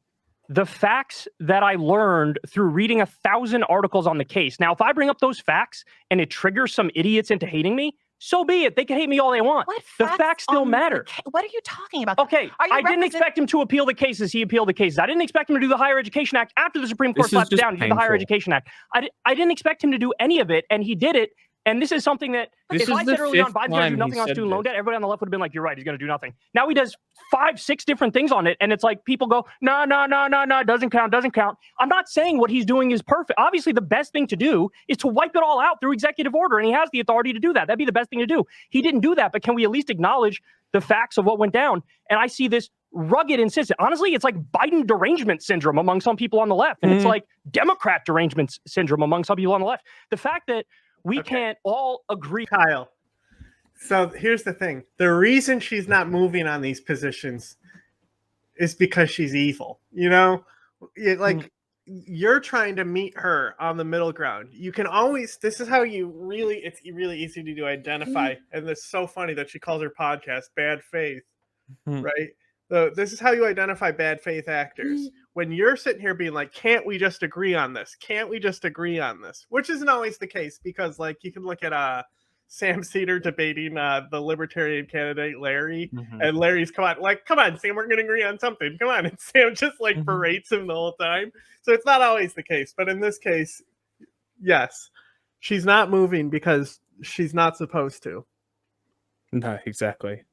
the facts that I learned through reading 1,000 articles on the case. Now, if I bring up those facts and it triggers some idiots into hating me, so be it. They can hate me all they want. The facts still matter. What are you talking about? Okay, I didn't expect him to appeal the cases. He appealed the cases. I didn't expect him to do the Higher Education Act after the Supreme Court slapped down. He did the Higher Education Act. I didn't expect him to do any of it, and he did it. And this is something that if I said early on, Biden's going to do nothing on student loan debt, everybody on the left would have been like, you're right, he's going to do nothing. Now he does 5, 6 different things on it. And it's like people go, no, doesn't count. I'm not saying what he's doing is perfect. Obviously, the best thing to do is to wipe it all out through executive order. And he has the authority to do that. That'd be the best thing to do. He didn't do that. But can we at least acknowledge the facts of what went down? And I see this rugged insistence. Honestly, it's like Biden derangement syndrome among some people on the left. And it's like Democrat derangement syndrome among some people on the left. The fact that we can't all agree. Kyle. So here's the thing. The reason she's not moving on these positions is because she's evil. You know, you're trying to meet her on the middle ground. You can always, this is how it's really easy to identify. And it's so funny that she calls her podcast Bad Faith, right? This is how you identify bad faith actors. When you're sitting here being like, can't we just agree on this? Can't we just agree on this? Which isn't always the case because you can look at Sam Cedar debating the libertarian candidate, Larry. And Larry's, come on, Sam, we're going to agree on something. Come on. And Sam just berates him the whole time. So it's not always the case. But in this case, yes, she's not moving because she's not supposed to. No, exactly.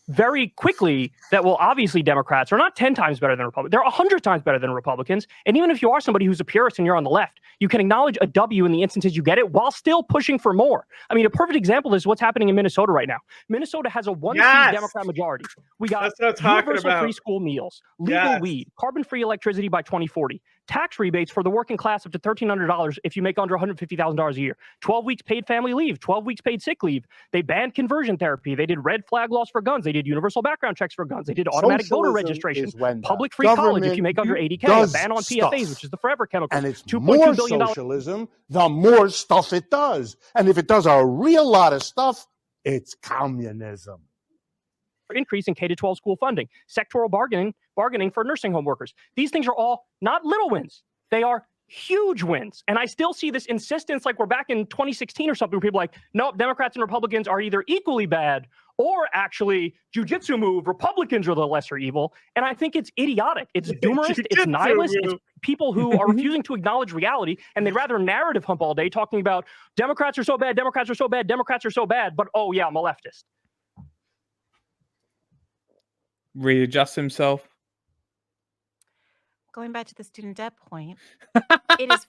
Very quickly that, well, obviously Democrats are not 10 times better than Republicans. They're 100 times better than Republicans. And even if you are somebody who's a purist and you're on the left, you can acknowledge a W in the instances you get it while still pushing for more. I mean, a perfect example is what's happening in Minnesota right now. Minnesota has a 1-seat Democrat majority. We got universal free school meals, legal weed, carbon-free electricity by 2040, tax rebates for the working class up to $1,300 if you make under $150,000 a year. 12 weeks paid family leave, 12 weeks paid sick leave. They banned conversion therapy. They did red flag laws for guns. They did universal background checks for guns. They did automatic voter registration, public free college if you make under 80K, a ban on PFAs, which is the forever chemicals. And it's more socialism, the more stuff it does. And if it does a real lot of stuff, it's communism. Increase in K-12 school funding, sectoral bargaining for nursing home workers. These things are all not little wins. They are huge wins. And I still see this insistence like we're back in 2016 or something where people are like, no, Democrats and Republicans are either equally bad or actually jujitsu move, Republicans are the lesser evil. And I think it's idiotic. It's doomerist. It's nihilist. It's people who are refusing to acknowledge reality, and they'd rather narrative hump all day talking about Democrats are so bad, Democrats are so bad, Democrats are so bad, but oh yeah, I'm a leftist. Readjust himself. Going back to the student debt point, it is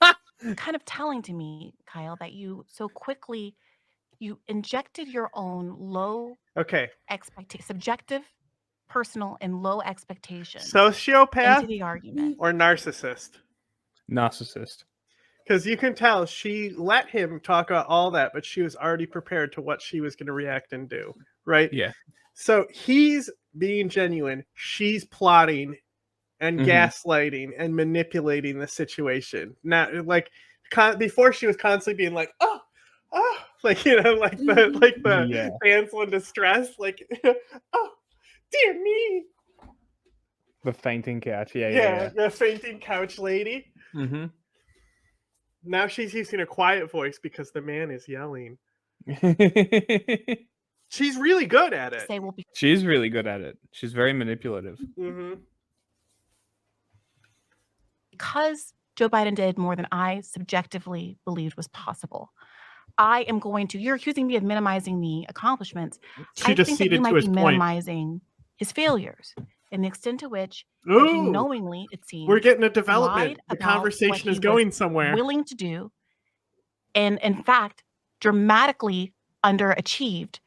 kind of telling to me, Kyle, that you so quickly you injected your own low subjective, personal, and low expectations sociopath into the argument. or narcissist. Because you can tell she let him talk about all that, but she was already prepared to what she was going to react and do, right? Yeah. So he's being genuine. She's plotting and gaslighting and manipulating the situation. Now, like before, she was constantly being like, "Oh, like like the damsel in distress, like, oh, dear me." The fainting couch, the fainting couch lady. Mm-hmm. Now she's using a quiet voice because the man is yelling. She's really good at it. She's really good at it. She's very manipulative. Mm-hmm. Because Joe Biden did more than I subjectively believed was possible, I am going to. You're accusing me of minimizing the accomplishments. I think that you might be minimizing his failures and the extent to which he knowingly, it seems, we're getting a development. The conversation is going somewhere. Willing to do, and in fact, dramatically underachieved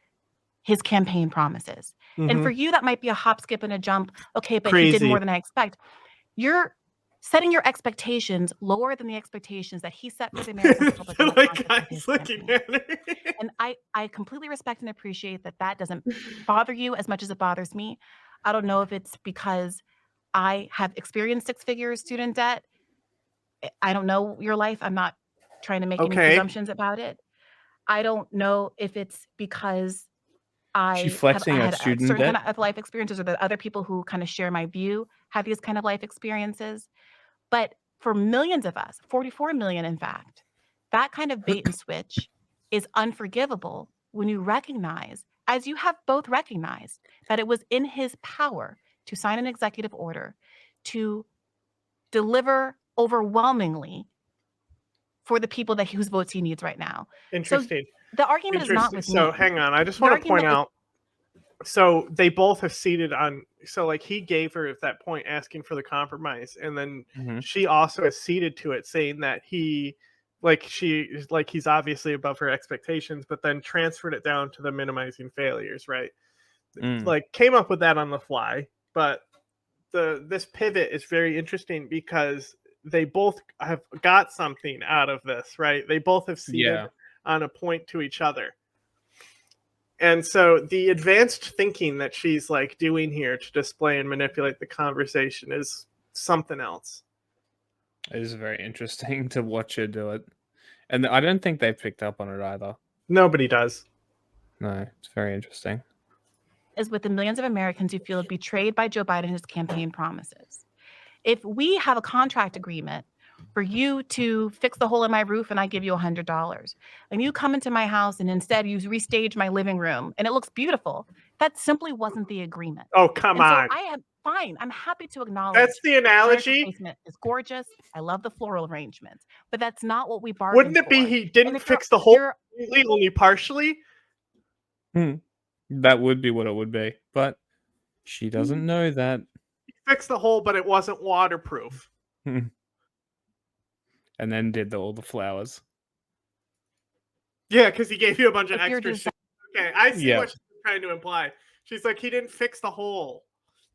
his campaign promises. And for you, that might be a hop, skip, and a jump. Okay, but he did more than I expect. You're setting your expectations lower than the expectations that he set for the American public. And I completely respect and appreciate that that doesn't bother you as much as it bothers me. I don't know if it's because I have experienced six-figure student debt. I don't know your life. I'm not trying to make any presumptions about it. I don't know if it's because I had certain kind of life experiences, or that other people who kind of share my view have these kind of life experiences. But for millions of us, 44 million, in fact, that kind of bait and switch is unforgivable when you recognize, as you have both recognized, that it was in his power to sign an executive order to deliver overwhelmingly for the people whose votes he needs right now. Interesting. So the argument is not with me. So hang on. I just want to point out. So they both have ceded on. So like he gave her at that point asking for the compromise, and then she also has ceded to it, saying that he's obviously above her expectations, but then transferred it down to the minimizing failures, right? Like came up with that on the fly. But this pivot is very interesting because they both have got something out of this, right? They both have ceded on a point to each other. And so the advanced thinking that she's like doing here to display and manipulate the conversation is something else. It is very interesting to watch her do it. And I don't think they've picked up on it either. Nobody does. No, it's very interesting. Is with the millions of Americans who feel betrayed by Joe Biden and his campaign promises. If we have a contract agreement for you to fix the hole in my roof and I give you $100, and you come into my house and instead you restage my living room and it looks beautiful, that simply wasn't the agreement. Oh, come on. So I am fine. I'm happy to acknowledge that's the analogy. It's gorgeous. I love the floral arrangements, but that's not what we bargained for. Wouldn't it be he didn't fix the hole only partially? That would be what it would be, but she doesn't know that. He fixed the hole, but it wasn't waterproof. And then did all the flowers. Yeah, because he gave you a bunch of extra shit. Okay, I see what she's trying to imply. She's like, he didn't fix the hole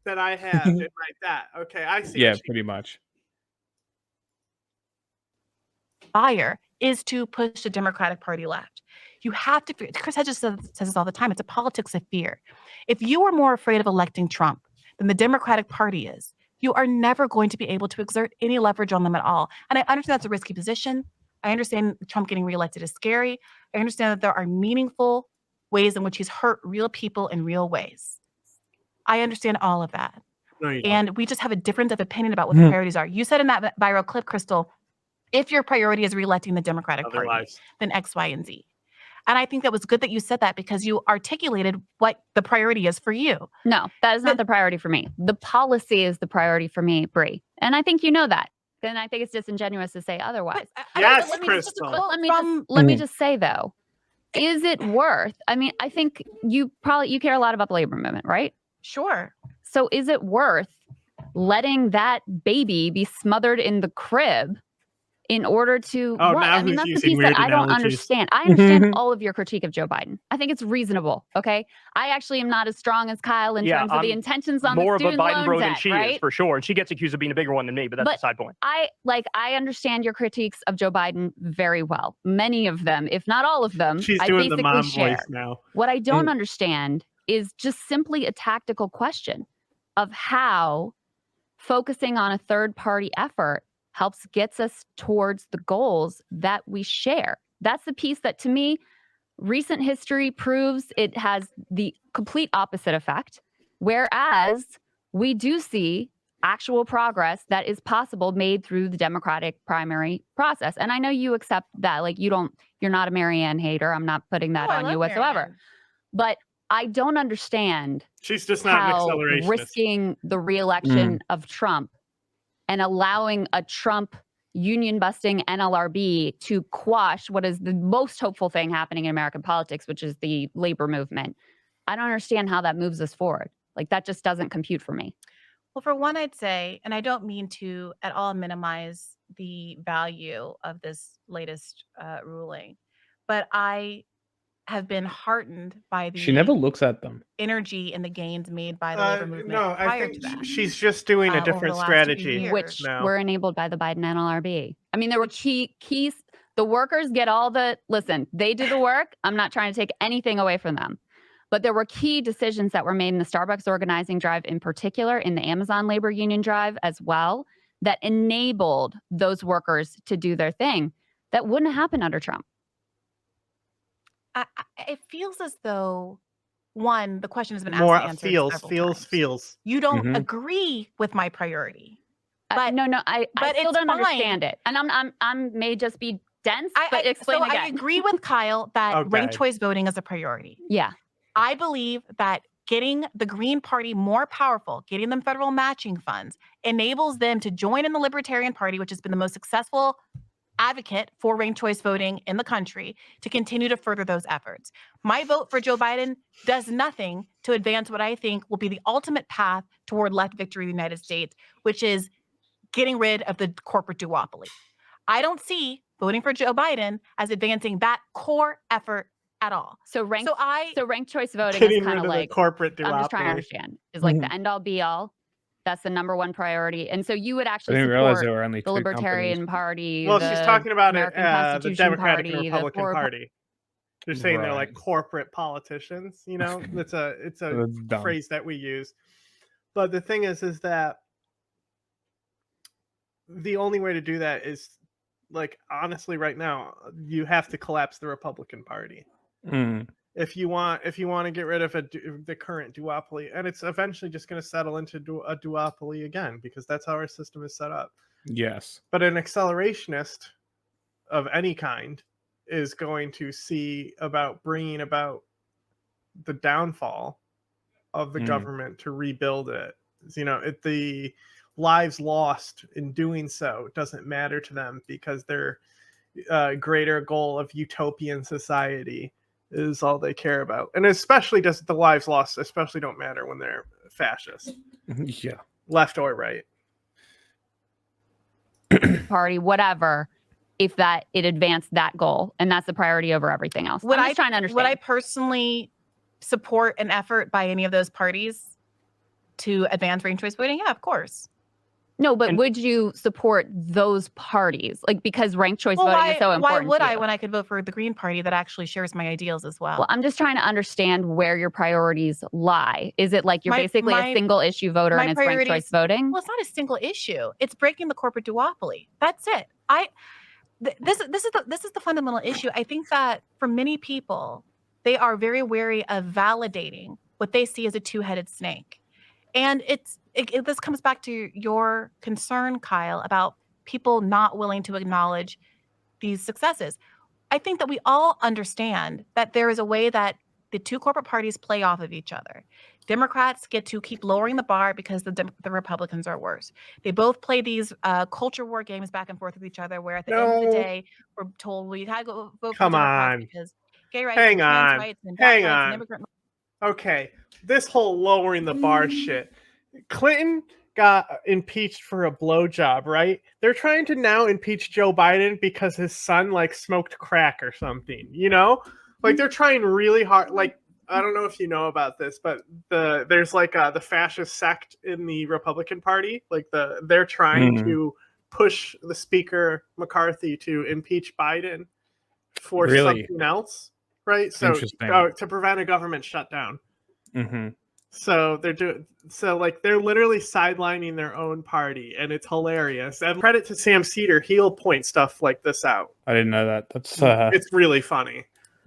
that I have and like that. Okay, I see. Yeah, pretty much. fire is to push the Democratic Party left. You have to, Chris Hedges says this all the time, it's a politics of fear. If you are more afraid of electing Trump than the Democratic Party is, you are never going to be able to exert any leverage on them at all. And I understand that's a risky position. I understand Trump getting reelected is scary. I understand that there are meaningful ways in which he's hurt real people in real ways. I understand all of that. No, and we just have a difference of opinion about what the priorities are. You said in that viral clip, Kyrstal, if your priority is reelecting the Democratic Party, then X, Y, and Z. And I think that was good that you said that because you articulated what the priority is for you. No, that is not the priority for me. The policy is the priority for me, Brie. And I think you know that. Then I think it's disingenuous to say otherwise. Yes, let me just say though, is it worth? I mean, I think you care a lot about the labor movement, right? Sure. So is it worth letting that baby be smothered in the crib in order to I mean, that's the piece that I don't understand. I understand all of your critique of Joe Biden. I think it's reasonable. Okay. I actually am not as strong as Kyle in terms of the intentions on the student loan debt. More of a Biden bro than she is, for sure. And she gets accused of being a bigger one than me, but that's a side point. I understand your critiques of Joe Biden very well. Many of them, if not all of them, she's I doing basically the mom share. voice now. What I don't understand is just simply a tactical question of how focusing on a third party effort gets us towards the goals that we share. That's the piece that, to me, recent history proves it has the complete opposite effect. Whereas we do see actual progress that is possible made through the Democratic primary process. And I know you accept that. Like, you're not a Marianne hater. I'm not putting that on you whatsoever. Marianne. But I don't understand. She's just not an accelerationist. Risking the reelection of Trump and allowing a Trump union-busting NLRB to quash what is the most hopeful thing happening in American politics, which is the labor movement. I don't understand how that moves us forward. Like, that just doesn't compute for me. Well, for one, I'd say, and I don't mean to at all minimize the value of this latest ruling, but I have been heartened by the She never looks at them. energy and the gains made by the labor movement. No, I prior think to that. she's just doing a different strategy, which were enabled by the Biden NLRB. I mean, there were keys. The workers get all the listen. They do the work. I'm not trying to take anything away from them, but there were key decisions that were made in the Starbucks organizing drive, in particular, in the Amazon labor union drive as well, that enabled those workers to do their thing. That wouldn't happen under Trump. It feels as though, one, the question has been asked and answered feels. You don't agree with my priority. But no, I still don't understand it. And I'm may just be dense, but explain again. I agree with Kyle that ranked choice voting is a priority. Yeah. I believe that getting the Green Party more powerful, getting them federal matching funds, enables them to join in the Libertarian Party, which has been the most successful advocate for ranked choice voting in the country, to continue to further those efforts. My vote for Joe Biden does nothing to advance what I think will be the ultimate path toward left victory in the United States, which is getting rid of the corporate duopoly. I don't see voting for Joe Biden as advancing that core effort at all. So ranked choice voting is kind of like corporate duopoly. I'm just trying to understand. Is like the end all be all. That's the number one priority. And so you would actually support the Libertarian Party. Well, she's talking about the Democratic Party, and Republican Party. They're saying they're like corporate politicians. You know, it's a phrase that we use. But the thing is that the only way to do that is, like, honestly, right now, you have to collapse the Republican Party. If you want to get rid of the current duopoly, and it's eventually just going to settle into a duopoly again, because that's how our system is set up. Yes. But an accelerationist of any kind is going to see about bringing about the downfall of the government to rebuild it. You know, the lives lost in doing so doesn't matter to them, because their greater goal of utopian society is all they care about. And especially does the lives lost especially don't matter when they're fascist. Yeah. Left or right. Party, whatever, if that it advanced that goal. And that's the priority over everything else. I'm just trying to understand. Would I personally support an effort by any of those parties to advance ranked choice voting? Yeah, of course. No, but would you support those parties? Like, because ranked choice voting is so important. Why would I when I could vote for the Green Party that actually shares my ideals as well? Well, I'm just trying to understand where your priorities lie. Is it like you're basically a single issue voter and it's ranked choice voting? Well, it's not a single issue. It's breaking the corporate duopoly. That's it. This is the fundamental issue. I think that for many people, they are very wary of validating what they see as a two-headed snake. And this comes back to your concern, Kyle, about people not willing to acknowledge these successes. I think that we all understand that there is a way that the two corporate parties play off of each other. Democrats get to keep lowering the bar because the Republicans are worse. They both play these culture war games back and forth with each other, where at the end of the day, we're told we had to go vote for Democrats because gay rights and trans rights and black rights and immigrant rights. Okay, this whole lowering the bar shit. Clinton got impeached for a blowjob, right? They're trying to now impeach Joe Biden because his son like smoked crack or something, you know? Like they're trying really hard. Like, I don't know if you know about this, but there's like the fascist sect in the Republican Party. Like they're trying to push the Speaker McCarthy to impeach Biden for something else. Right, so to prevent a government shutdown. So they're literally sidelining their own party, and it's hilarious. And credit to Sam Cedar, he'll point stuff like this out. I didn't know that. That's it's really funny.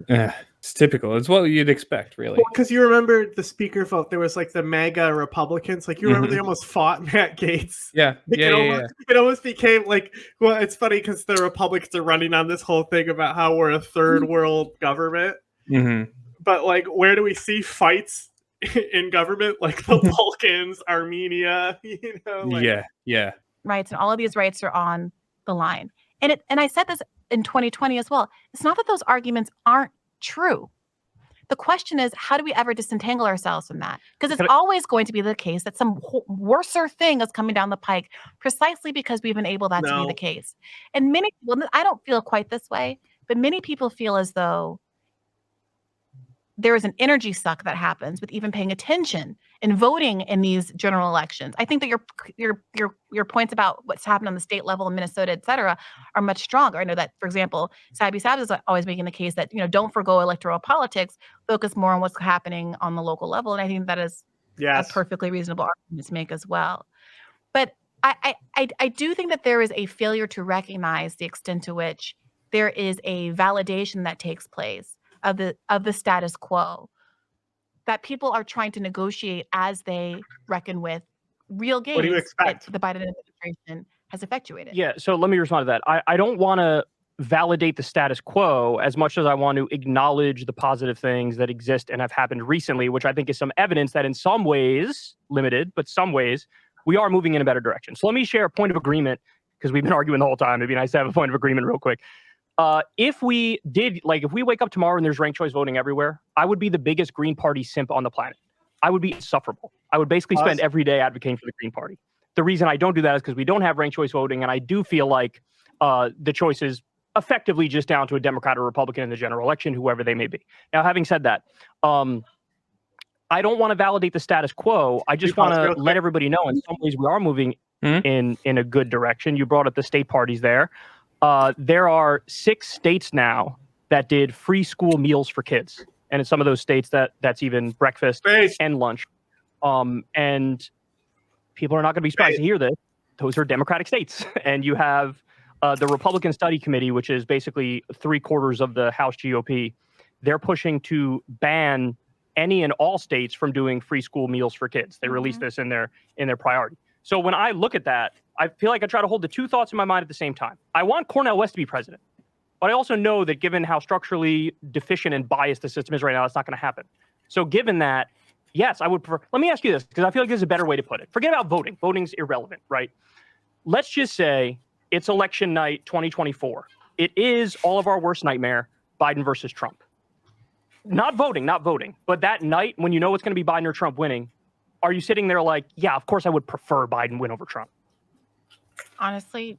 Yeah, it's typical. It's what you'd expect, really. Because you remember the Speaker vote, there was like the MAGA Republicans. Like you remember they almost fought Matt Gaetz. Yeah, It almost became like, well, it's funny because the Republicans are running on this whole thing about how we're a third world government. But like, where do we see fights in government? Like the Balkans, Armenia. You know. Like, yeah. Rights, and all of these rights are on the line. And I said this in 2020 as well. It's not that those arguments aren't true. The question is, how do we ever disentangle ourselves from that? Because it's always going to be the case that some worser thing is coming down the pike precisely because we've enabled that to be the case. And many people, I don't feel quite this way, but many people feel as though there is an energy suck that happens with even paying attention and voting in these general elections. I think that your points about what's happened on the state level in Minnesota, et cetera, are much stronger. I know that, for example, Sabby Sabs is always making the case that, don't forgo electoral politics, focus more on what's happening on the local level. And I think that is a perfectly reasonable argument to make as well. But I do think that there is a failure to recognize the extent to which there is a validation that takes place of the status quo, that people are trying to negotiate as they reckon with real gains. What do you expect? That the Biden administration has effectuated. Yeah, so let me respond to that. I don't want to validate the status quo as much as I want to acknowledge the positive things that exist and have happened recently, which I think is some evidence that in some ways, limited, but some ways, we are moving in a better direction. So let me share a point of agreement, because we've been arguing the whole time. It'd be nice to have a point of agreement real quick. If we wake up tomorrow and there's ranked choice voting everywhere, I would be the biggest Green Party simp on the planet. I would be insufferable. I would basically spend every day advocating for the Green Party. The reason I don't do that is because we don't have ranked choice voting, and I do feel like the choice is effectively just down to a Democrat or Republican in the general election, whoever they may be. Now, having said that, I don't want to validate the status quo. I just want to let everybody know in some ways we are moving in a good direction. You brought up the state parties there. There are 6 states now that did free school meals for kids. And in some of those states that's even breakfast and lunch. And people are not going to be surprised to hear this. Those are Democratic states. And you have the Republican Study Committee, which is basically 3/4 of the House GOP. They're pushing to ban any and all states from doing free school meals for kids. They released this in their priority. So when I look at that, I feel like I try to hold the two thoughts in my mind at the same time. I want Cornel West to be president, but I also know that given how structurally deficient and biased the system is right now, that's not going to happen. So given that, yes, I would prefer. Let me ask you this, because I feel like there's a better way to put it. Forget about voting. Voting's irrelevant, right? Let's just say it's election night 2024. It is all of our worst nightmare, Biden versus Trump. Not voting, but that night when you know it's going to be Biden or Trump winning, are you sitting there like, yeah, of course I would prefer Biden win over Trump? Honestly,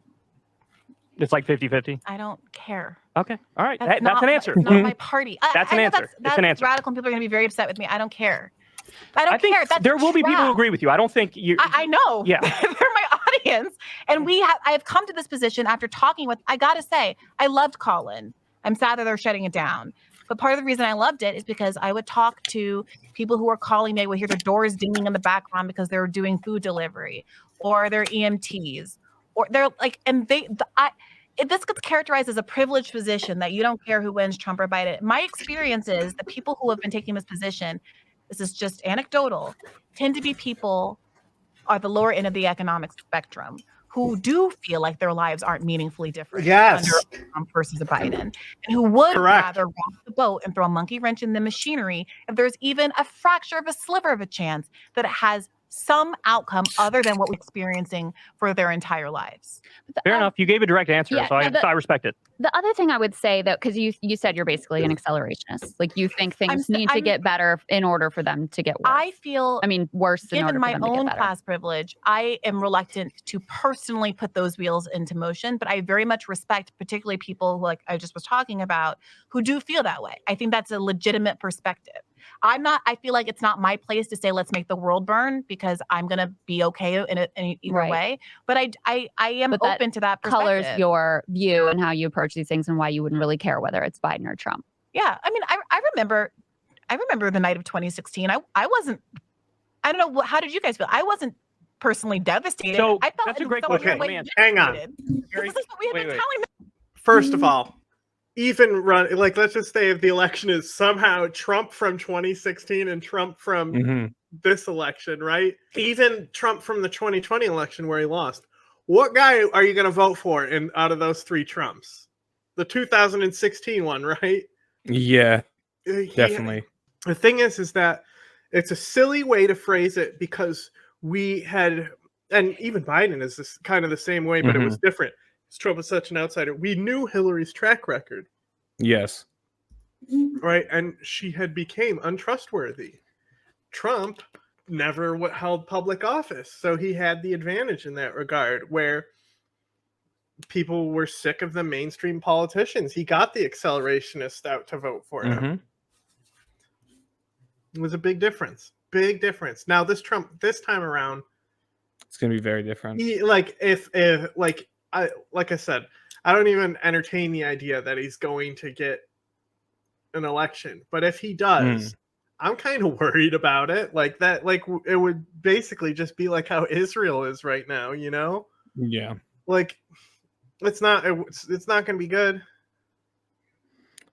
it's like 50-50. I don't care. Okay. All right. That's an answer. It's not my party. That's an answer. That's an answer. Radical, and people are going to be very upset with me. I don't care. I don't think care. That's there will be people who agree with you. I don't think you. I know. Yeah. They're my experience. And I have come to this position after talking with, I gotta say, I loved Colin. I'm sad that they're shutting it down. But part of the reason I loved it is because I would talk to people who were calling me. I would hear their doors dinging in the background because they were doing food delivery, or their EMTs, or they're like, and this gets characterized as a privileged position that you don't care who wins, Trump or Biden. My experience is the people who have been taking this position, this is just anecdotal, tend to be people at the lower end of the economic spectrum who do feel like their lives aren't meaningfully different under Trump versus a Biden, and who would rather rock the boat and throw a monkey wrench in the machinery if there's even a fracture of a sliver of a chance that it has some outcome other than what we're experiencing for their entire lives. Fair enough. You gave a direct answer, so I respect it. The other thing I would say, though, because you said you're basically an accelerationist, like you think things need to get better in order for them to get worse. I feel, worse in order given for my them to get own better. class privilege, I am reluctant to personally put those wheels into motion, but I very much respect particularly people who, like I just was talking about, who do feel that way. I think that's a legitimate perspective. I feel like it's not my place to say, let's make the world burn, because I'm going to be okay in either way. But I am open to that perspective. Colors your view and how you approach these things and why you wouldn't really care whether it's Biden or Trump. Yeah. I mean, I remember the night of 2016. I wasn't, I don't know, how did you guys feel? I wasn't personally devastated. So I felt that's a great question. Hang on. First of all, even let's just say if the election is somehow Trump from 2016 and Trump from this election, right? Even Trump from the 2020 election where he lost. What guy are you going to vote for out of those three Trumps? The 2016 one, right? Yeah, definitely. The thing is that it's a silly way to phrase it, because we had, and even Biden is this kind of the same way, but it was different. Trump was such an outsider. We knew Hillary's track record. Yes. Right. And she had became untrustworthy. Trump never held public office. So he had the advantage in that regard, where people were sick of the mainstream politicians. He got the accelerationists out to vote for him. It was a big difference. Big difference. Now this time around, it's going to be very different. Like I said, I don't even entertain the idea that he's going to get an election. But if he does, I'm kind of worried about it. Like that, like it would basically just be like how Israel is right now, you know? Yeah. Like it's not going to be good.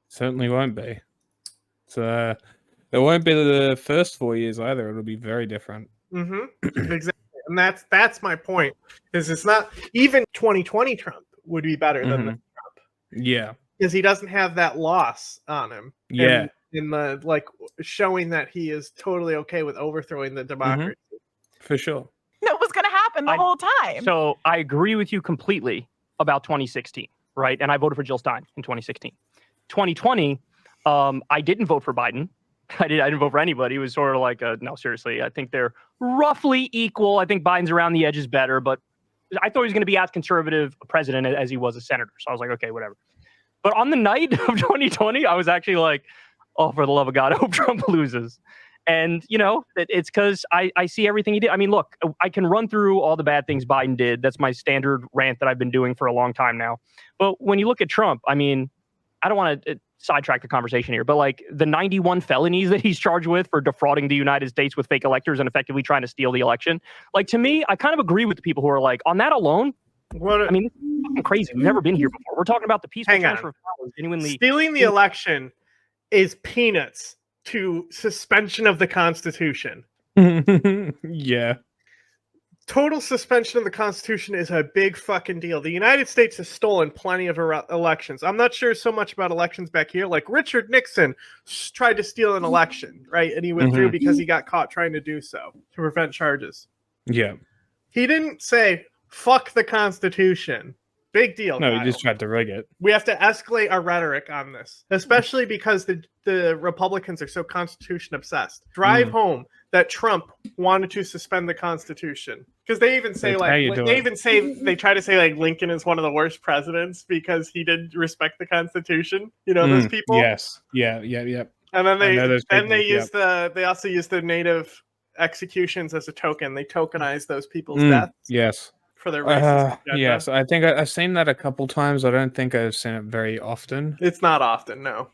Certainly won't be. So it won't be the first 4 years either. It'll be very different. Exactly. And that's my point. Is it's not even 2020 Trump would be better than this Trump. Yeah. Because he doesn't have that loss on him. Yeah. In the showing that he is totally okay with overthrowing the democracy. For sure. That was going to happen the whole time. So I agree with you completely about 2016, right? And I voted for Jill Stein in 2016. 2020, I didn't vote for Biden. I didn't vote for anybody. It was sort of like, no, seriously, I think they're roughly equal. I think Biden's around the edges better, but I thought he was going to be as conservative a president as he was a senator. So I was like, okay, whatever. But on the night of 2020, I was actually like, oh, for the love of God, I hope Trump loses. And, it's because I see everything he did. I mean, look, I can run through all the bad things Biden did. That's my standard rant that I've been doing for a long time now. But when you look at Trump, I mean, I don't want to sidetrack the conversation here, but like the 91 felonies that he's charged with for defrauding the United States with fake electors and effectively trying to steal the election. Like, to me, I kind of agree with the people who are like, on that alone, I mean, this is fucking crazy. We've never been here before. We're talking about the peaceful transfer of power. Genuinely stealing the election is peanuts to suspension of the Constitution. Yeah. Total suspension of the Constitution is a big fucking deal. The United States has stolen plenty of elections. I'm not sure so much about elections back here. Like Richard Nixon tried to steal an election, right? And he withdrew because he got caught trying to do so to prevent charges. Yeah. He didn't say, fuck the Constitution. Big deal. No, he just tried to rig it. We have to escalate our rhetoric on this, especially because the Republicans are so Constitution obsessed. Drive home that Trump wanted to suspend the Constitution, because they even say they try to say like Lincoln is one of the worst presidents because he didn't respect the Constitution. You know those people. Yes. Yeah. And then they also use the native executions as a token. They tokenize those people's deaths. Yes. for their racist agenda. Yes, I think I've seen that a couple times. I don't think I've seen it very often. It's not often, no.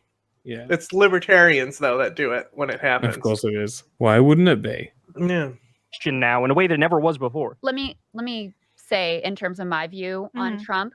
Yeah. It's libertarians, though, that do it when it happens. Of course it is. Why wouldn't it be? Yeah. Now, in a way that never was before. Let me say, in terms of my view on Trump,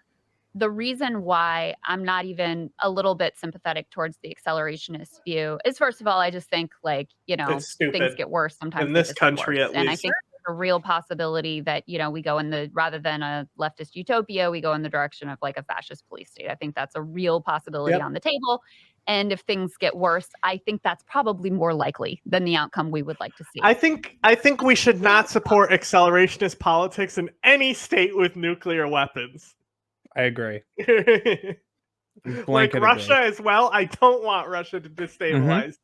the reason why I'm not even a little bit sympathetic towards the accelerationist view is, first of all, I just think, like, things get worse sometimes in this country, at least. And I think there's a real possibility that, we go rather than a leftist utopia, we go in the direction of like a fascist police state. I think that's a real possibility on the table. And if things get worse, I think that's probably more likely than the outcome we would like to see. I think we should not support accelerationist politics in any state with nuclear weapons. I agree. Like Russia as well. I don't want Russia to destabilize.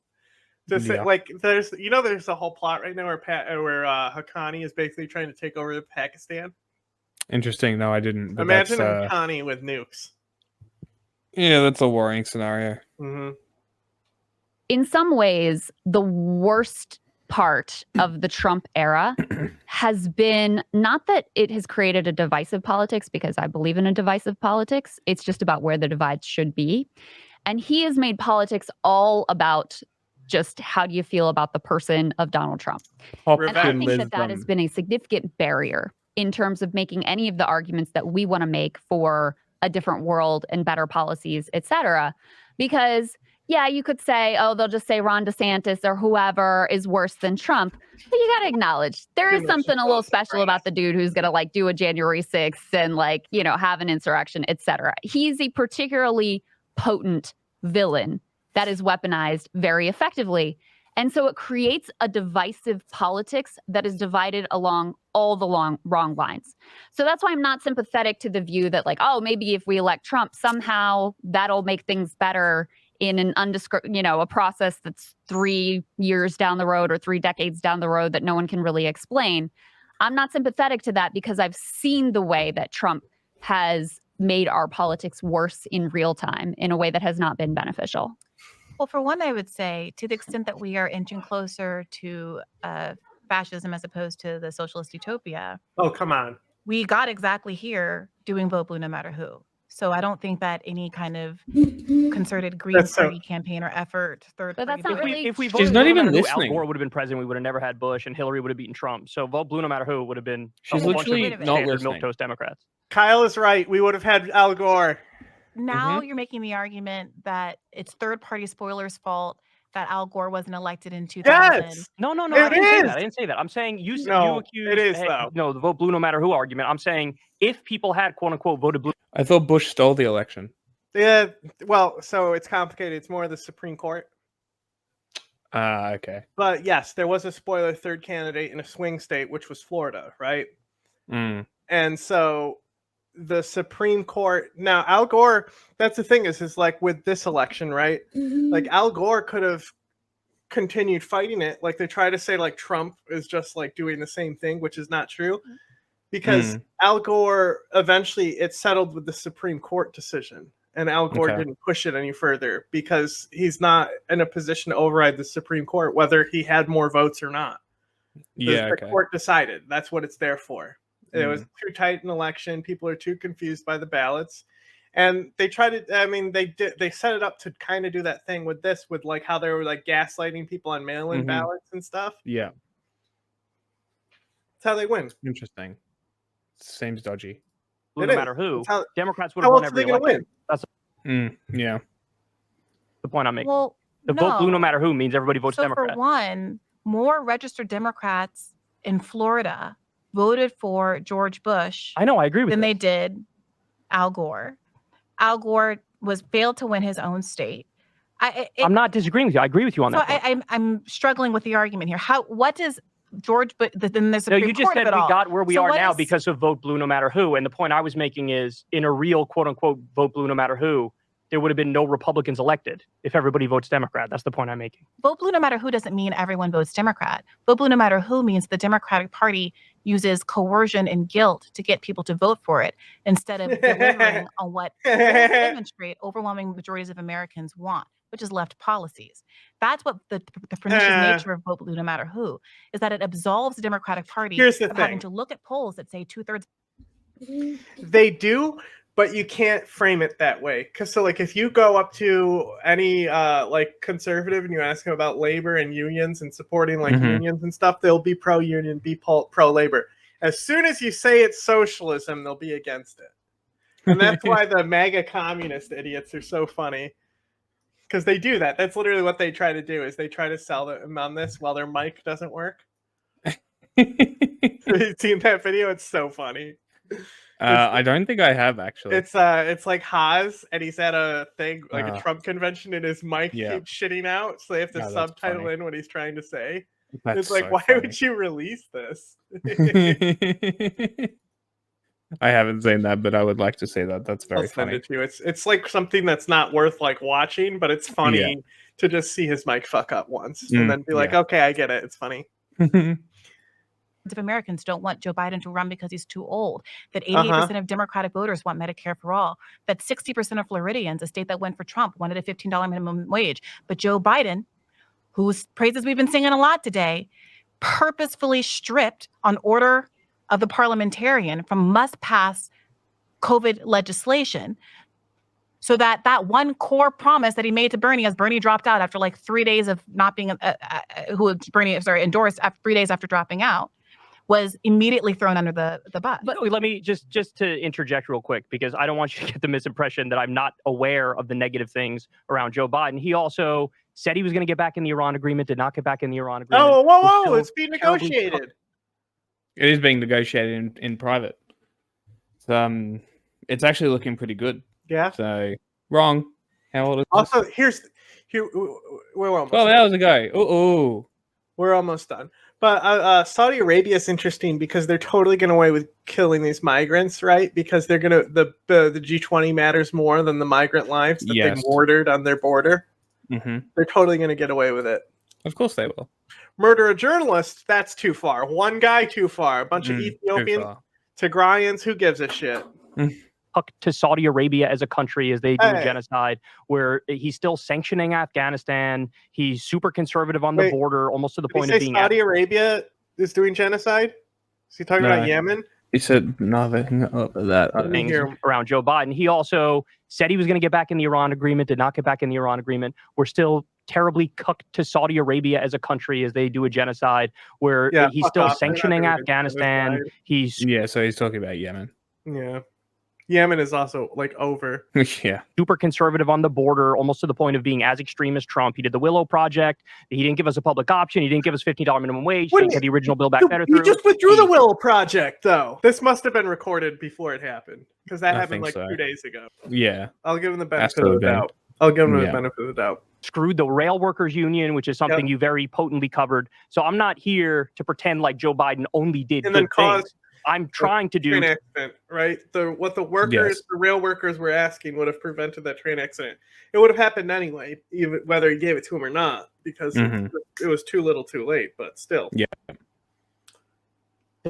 There's a whole plot right now where Haqqani is basically trying to take over Pakistan. Interesting. No, I didn't. Imagine Haqqani with nukes. Yeah, that's a worrying scenario. Mm-hmm. In some ways, the worst part of the Trump era has been not that it has created a divisive politics, because I believe in a divisive politics. It's just about where the divides should be. And he has made politics all about just how do you feel about the person of Donald Trump. And I think that has been a significant barrier in terms of making any of the arguments that we want to make for a different world and better policies, et cetera. Because yeah, you could say, oh, they'll just say Ron DeSantis or whoever is worse than Trump. But you got to acknowledge there is something a little special about the dude who's going to like do a January 6th and like, have an insurrection, et cetera. He's a particularly potent villain that is weaponized very effectively. And so it creates a divisive politics that is divided along all the wrong lines. So that's why I'm not sympathetic to the view that like, oh, maybe if we elect Trump, somehow that'll make things better in an a process that's 3 years down the road or 3 decades down the road that no one can really explain. I'm not sympathetic to that because I've seen the way that Trump has made our politics worse in real time in a way that has not been beneficial. Well, for one, I would say to the extent that we are inching closer to fascism as opposed to the socialist utopia. Oh, come on. We got exactly here doing vote blue no matter who. So I don't think that any kind of concerted Green Party campaign or effort, third but party. That's not really. If we voted She's not even listening. listening. Al Gore would have been president. We would have never had Bush, and Hillary would have beaten Trump. So vote blue no matter who would have been. She's literally not listening. Milquetoast Democrats. Kyle is right. We would have had Al Gore. Now you're making the argument that it's third party spoilers' fault that Al Gore wasn't elected in 2000. Yes. No. I didn't say that. I'm saying you accused. It is though. No, the vote blue no matter who argument. I'm saying if people had quote unquote voted blue. I thought Bush stole the election. Yeah. Well, so it's complicated. It's more the Supreme Court. Okay. But yes, there was a spoiler third candidate in a swing state, which was Florida, right? And so the Supreme Court now Al Gore, that's the thing is like with this election, right? Like Al Gore could have continued fighting it. Like they try to say like Trump is just like doing the same thing, which is not true. Because Al Gore eventually it settled with the Supreme Court decision. And Al Gore didn't push it any further because he's not in a position to override the Supreme Court, whether he had more votes or not. The court decided. That's what it's there for. It was too tight an election. People are too confused by the ballots. And they tried to, they set it up to kind of do that thing with this, with like how they were like gaslighting people on mail-in ballots and stuff. Yeah. That's how they win. Interesting. Seems dodgy. No matter who, Democrats would have won every election. That's yeah. The point I'm making. Well, vote blue no matter who means everybody votes Democrat. For one, more registered Democrats in Florida voted for George Bush. I know, I agree with than they did Al Gore. Al Gore failed to win his own state. I'm not disagreeing with you. I agree with you on that. So I'm struggling with the argument here. What does George Bush? Then there's a you just said we got where we are now because of vote blue no matter who. And the point I was making is, in a real quote unquote vote blue no matter who, there would have been no Republicans elected if everybody votes Democrat. That's the point I'm making. Vote blue no matter who doesn't mean everyone votes Democrat. Vote blue no matter who means the Democratic Party uses coercion and guilt to get people to vote for it instead of delivering on what demonstrate overwhelming majorities of Americans want, which is left policies. That's what the pernicious nature of vote blue no matter who is, that it absolves the Democratic Party of having to look at polls that say 2/3. They do, but you can't frame it that way. Because so, like, if you go up to any like conservative and you ask them about labor and unions and supporting like unions and stuff, they'll be pro-union, be pro-labor. As soon as you say it's socialism, they'll be against it. And that's why the MAGA communist idiots are so funny. Because they do that. That's literally what they try to do, is they try to sell them on this while their mic doesn't work. Have you seen that video? It's so funny. I don't think I have, actually. It's like Haas, and he's at a thing, like a Trump convention, and his mic keeps shitting out, so they have to subtitle in what he's trying to say. It's like, so why would you release this? I haven't seen that, but I would like to see that. That's very funny. I'll send it to you. It's like something that's not worth like watching, but it's funny to just see his mic fuck up once and then be like, okay, I get it. It's funny. Of Americans don't want Joe Biden to run because he's too old, that 88% of Democratic voters want Medicare for all, that 60% of Floridians, a state that went for Trump, wanted a $15 minimum wage. But Joe Biden, whose praises we've been singing a lot today, purposefully stripped on order of the parliamentarian from must-pass COVID legislation, so that one core promise that he made to Bernie, as Bernie dropped out after like 3 days of not being, endorsed after 3 days after dropping out, was immediately thrown under the bus. But let me just to interject real quick, because I don't want you to get the misimpression that I'm not aware of the negative things around Joe Biden. He also said he was going to get back in the Iran agreement, did not get back in the Iran agreement. Oh, whoa, it's being negotiated. It is being negotiated in private. It's actually looking pretty good. Yeah. So wrong. How old is also this? We're almost 12 hours ago. Ooh. We're almost done. But Saudi Arabia is interesting because they're totally going away with killing these migrants, right? Because they're going to the G20 matters more than the migrant lives that they murdered on their border. They're totally going to get away with it. Of course they will. Murder a journalist, that's too far. One guy, too far. A bunch of Ethiopian Tigrayans, who gives a shit? To Saudi Arabia as a country as they do a genocide, where he's still sanctioning Afghanistan. He's super conservative on the border, almost to the point of being Saudi Arabia is doing genocide. Is he talking about Yemen? He said nothing of that. Things around Joe Biden. He also said he was going to get back in the Iran agreement, did not get back in the Iran agreement. We're still terribly cooked to Saudi Arabia as a country as they do a genocide, where he's still sanctioning Afghanistan. So he's talking about Yemen. Yeah. Yemen is also like over. Super conservative on the border, almost to the point of being as extreme as Trump. He did the Willow Project. He didn't give us a public option. He didn't give us $15 minimum wage. He didn't get the original Build Back Better through. He just withdrew the Willow Project, though. This must have been recorded before it happened, because that happened like 2 days ago. Yeah. I'll give him the benefit of the doubt. I'll give him the benefit of the doubt. Screwed the rail workers union, which is something you very potently covered. So I'm not here to pretend like Joe Biden only did good things. I'm trying to do train accident, right? What the workers, the rail workers were asking would have prevented that train accident. It would have happened anyway, even whether he gave it to him or not, because it was too little, too late. But still, to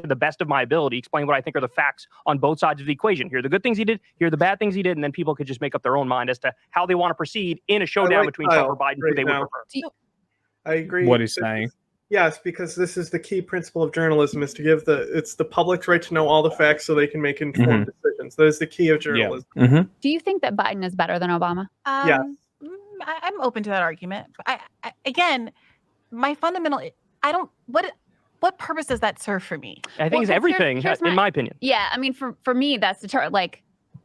the best of my ability, explain what I think are the facts on both sides of the equation. Here are the good things he did. Here are the bad things he did, and then people could just make up their own mind as to how they want to proceed in a showdown between Trump or Biden, who they would prefer. I agree. What he's saying. Yes, because this is the key principle of journalism: is to give it's the public's right to know all the facts so they can make informed decisions. That is the key of journalism. Do you think that Biden is better than Obama? Yes. I'm open to that argument. Again, my fundamental, what purpose does that serve for me? I think it's everything, in my opinion. Yeah, I mean, for me, that's the like,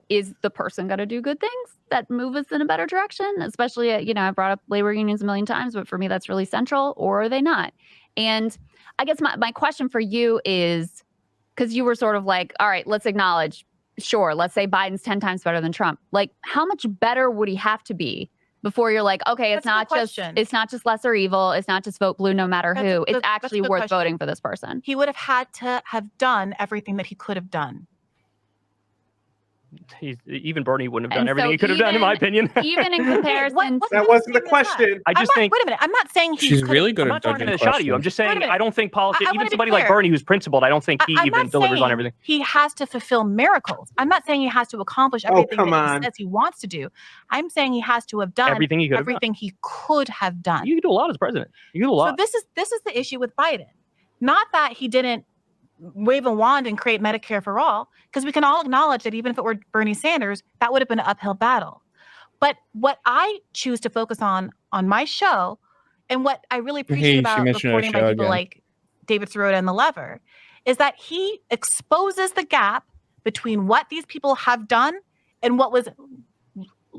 is the person going to do good things that move us in a better direction? Especially, I brought up labor unions a million times, but for me, that's really central, or are they not? And I guess my question for you is, because you were sort of like, all right, let's acknowledge, sure, let's say Biden's 10 times better than Trump. Like, how much better would he have to be before you're like, okay, it's not just lesser evil. It's not just vote blue no matter who. It's actually worth voting for this person. He would have had to have done everything that he could have done. Even Bernie wouldn't have done everything he could have done, in my opinion. Even in comparison, that wasn't the question. I just think. Wait a minute. I'm not saying she's really good at dodging a shot at you. I'm just saying I don't think politics. Even somebody like Bernie, who's principled, I don't think he even delivers on everything. He has to fulfill miracles. I'm not saying he has to accomplish everything that he says he wants to do. I'm saying he has to have done everything he could have done. You can do a lot as president. You can do a lot. So this is the issue with Biden. Not that he didn't wave a wand and create Medicare for all, because we can all acknowledge that even if it were Bernie Sanders, that would have been an uphill battle. But what I choose to focus on my show, and what I really appreciate about reporting by people like David Sirota and The Lever, is that he exposes the gap between what these people have done and what was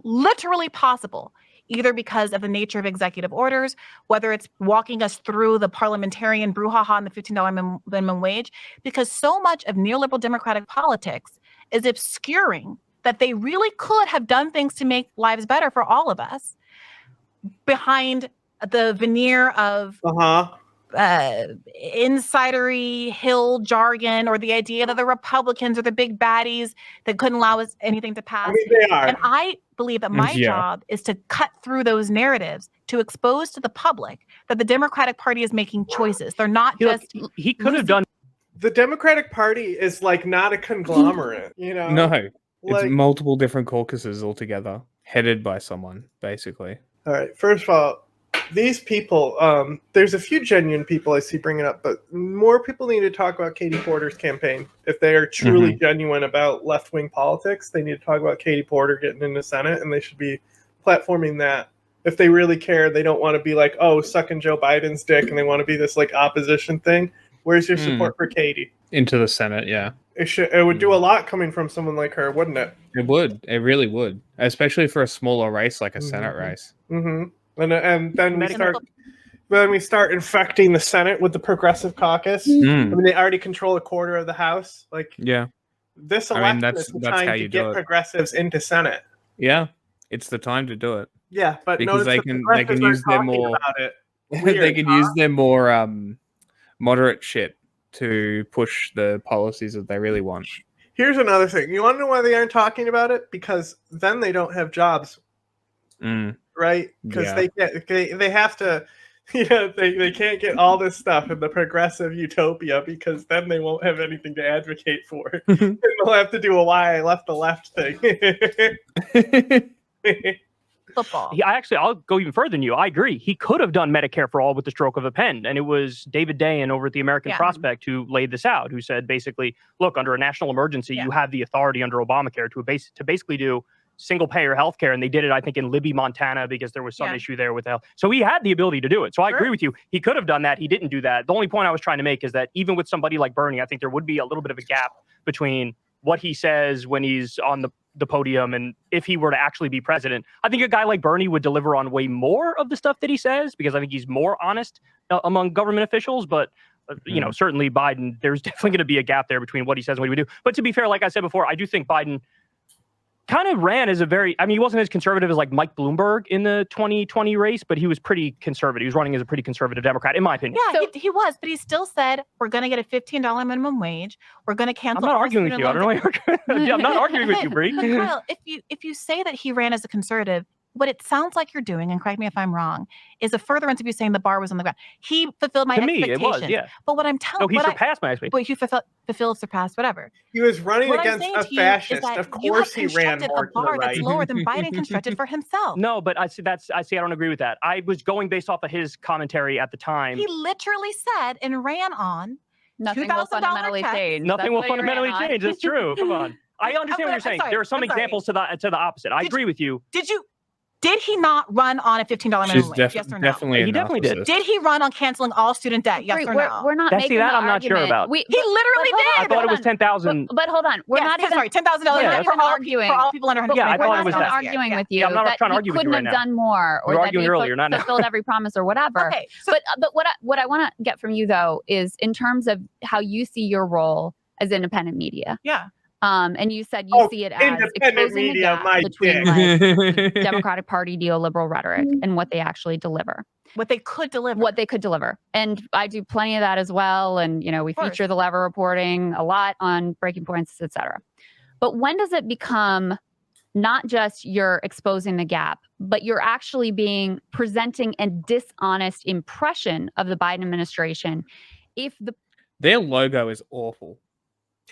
literally possible, either because of the nature of executive orders, whether it's walking us through the parliamentarian brouhaha on the $15 minimum wage, because so much of neoliberal democratic politics is obscuring that they really could have done things to make lives better for all of us behind the veneer of insidery Hill jargon, or the idea that the Republicans are the big baddies that couldn't allow us anything to pass. I mean, they are. And I believe that my job is to cut through those narratives, to expose to the public that the Democratic Party is making choices. They're not just... He could have done... The Democratic Party is like not a conglomerate, you know? No, like, it's multiple different caucuses altogether, headed by someone, basically. All right, first of all, these people, there's a few genuine people I see bringing up, but more people need to talk about Katie Porter's campaign. If they are truly genuine about left-wing politics, they need to talk about Katie Porter getting in the Senate, and they should be platforming that. If they really care, they don't want to be like, oh, sucking Joe Biden's dick, and they want to be this like opposition thing. Where's your support for Katie? Into the Senate, yeah. It would do a lot coming from someone like her, wouldn't it? It would. It really would. Especially for a smaller race like a Senate race. And then we start infecting the Senate with the Progressive Caucus. I mean, they already control a quarter of the House. Like, this election is the time to get progressives into Senate. Yeah, it's the time to do it. Yeah, but because they can use their more they can use their more moderate shit to push the policies that they really want. Here's another thing. You want to know why they aren't talking about it? Because then they don't have jobs. Right? Because they have to, they can't get all this stuff in the progressive utopia, because then they won't have anything to advocate for. And they'll have to do a why I left the left thing. Football. I'll go even further than you. I agree. He could have done Medicare for all with the stroke of a pen. And it was David Dayen over at the American Prospect who laid this out, who said basically, look, under a national emergency, you have the authority under Obamacare to basically do single payer healthcare. And they did it, I think, in Libby, Montana, because there was some issue there with health. So he had the ability to do it. So I agree with you. He could have done that. He didn't do that. The only point I was trying to make is that even with somebody like Bernie, I think there would be a little bit of a gap between what he says when he's on the podium and if he were to actually be president. I think a guy like Bernie would deliver on way more of the stuff that he says, because I think he's more honest among government officials. But certainly Biden, there's definitely going to be a gap there between what he says and what he would do. But to be fair, like I said before, I do think Biden kind of ran as he wasn't as conservative as like Mike Bloomberg in the 2020 race, but he was pretty conservative. He was running as a pretty conservative Democrat, in my opinion. Yeah, he was, but he still said, we're going to get a $15 minimum wage. We're going to cancel. I'm not arguing with you. I don't know why I'm not arguing with you, Bree. Kyle, if you say that he ran as a conservative, what it sounds like you're doing, and correct me if I'm wrong, is a furtherance of you saying the bar was on the ground. He fulfilled my expectations. To me, it was, yeah. But what I'm telling he surpassed my expectations. But he fulfilled, surpassed, whatever. He was running against a fascist. Of course he ran more to the right. That's lower than Biden constructed for himself. No, but I don't agree with that. I was going based off of his commentary at the time. He literally said and ran on nothing will fundamentally change. Nothing will fundamentally change. That's true. Come on. I understand what you're saying. There are some examples to the opposite. I agree with you. Did he not run on a $15 minimum wage? Yes or no? He definitely did. Did he run on canceling all student debt? Yes or no? We're not making that I'm not sure about. He literally did. I thought it was 10,000. But hold on. We're not even $10,000 for all people under 100. Yeah, I thought it was that. Arguing with you. I'm not trying to argue with you right now. Couldn't have done more, or that he fulfilled every promise or whatever. Okay, but what I want to get from you though is in terms of how you see your role as independent media. Yeah. And you said you see it as exposing the gap between like Democratic Party neoliberal rhetoric and what they actually deliver. What they could deliver. And I do plenty of that as well. And, we feature the Lever reporting a lot on Breaking Points, etc. But when does it become not just you're exposing the gap, but you're actually presenting a dishonest impression of the Biden administration? Their logo is awful.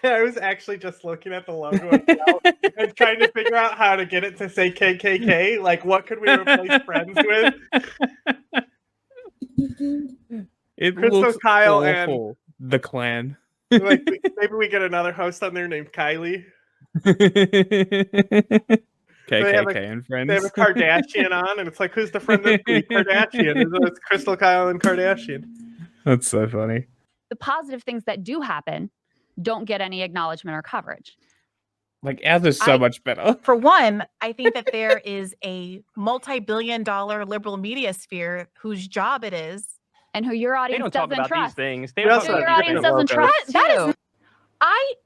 I was actually just looking at the logo as well and trying to figure out how to get it to say KKK. Like, what could we replace friends with? It Kyrstal, looks Kyle, awful. The Klan. Like maybe we get another host on there named Kylie. KKK and friends. They have a Kardashian on, and it's like, who's the friend of the Kardashian? It's Kyrstal, Kyle, and Kardashian. That's so funny. The positive things that do happen don't get any acknowledgement or coverage. Like ours is so much better. For one, I think that there is a multi-billion-dollar liberal media sphere whose job it is, and who your audience doesn't talk about trust. These things. Who your audience doesn't trust. That is.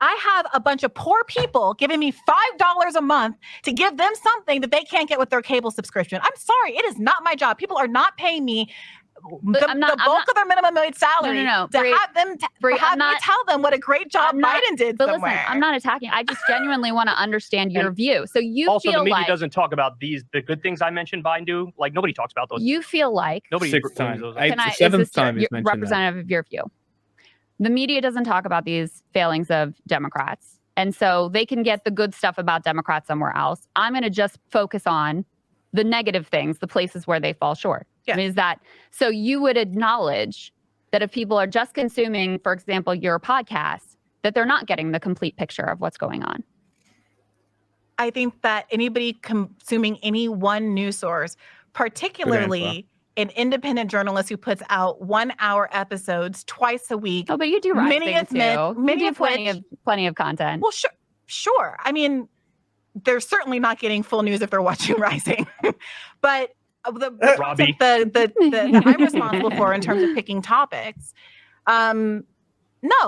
I have a bunch of poor people giving me $5 a month to give them something that they can't get with their cable subscription. I'm sorry, it is not my job. People are not paying me the bulk of their minimum wage salary to have them me tell them what a great job Biden did but somewhere. Listen, I'm not attacking. I just genuinely want to understand your view. So you also feel the media like doesn't talk about the good things I mentioned Biden do. Like nobody talks about those. You feel like nobody. Sixth time. Seventh time is representative of your view. The media doesn't talk about these failings of Democrats. And so they can get the good stuff about Democrats somewhere else. I'm going to just focus on the negative things, the places where they fall short. Yeah. I mean, is that so you would acknowledge that if people are just consuming, for example, your podcast, that they're not getting the complete picture of what's going on? I think that anybody consuming any one news source, particularly an independent journalist who puts out 1 hour episodes twice a week. Oh, but you do write many of plenty of content. Well, sure. I mean, they're certainly not getting full news if they're watching Rising, but the I'm responsible for in terms of picking topics. No,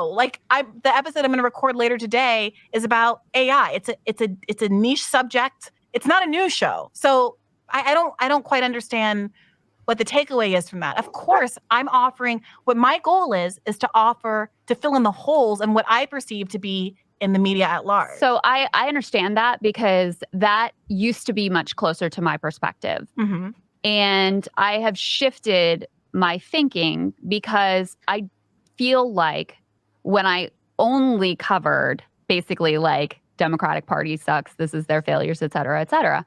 like the episode I'm going to record later today is about AI. It's a niche subject. It's not a news show, so I don't quite understand what the takeaway is from that. Of course, I'm offering what my goal is to fill in the holes in what I perceive to be in the media at large. So I understand that because that used to be much closer to my perspective. Mm-hmm. And I have shifted my thinking because I feel like when I only covered basically like Democratic Party sucks, this is their failures, et cetera,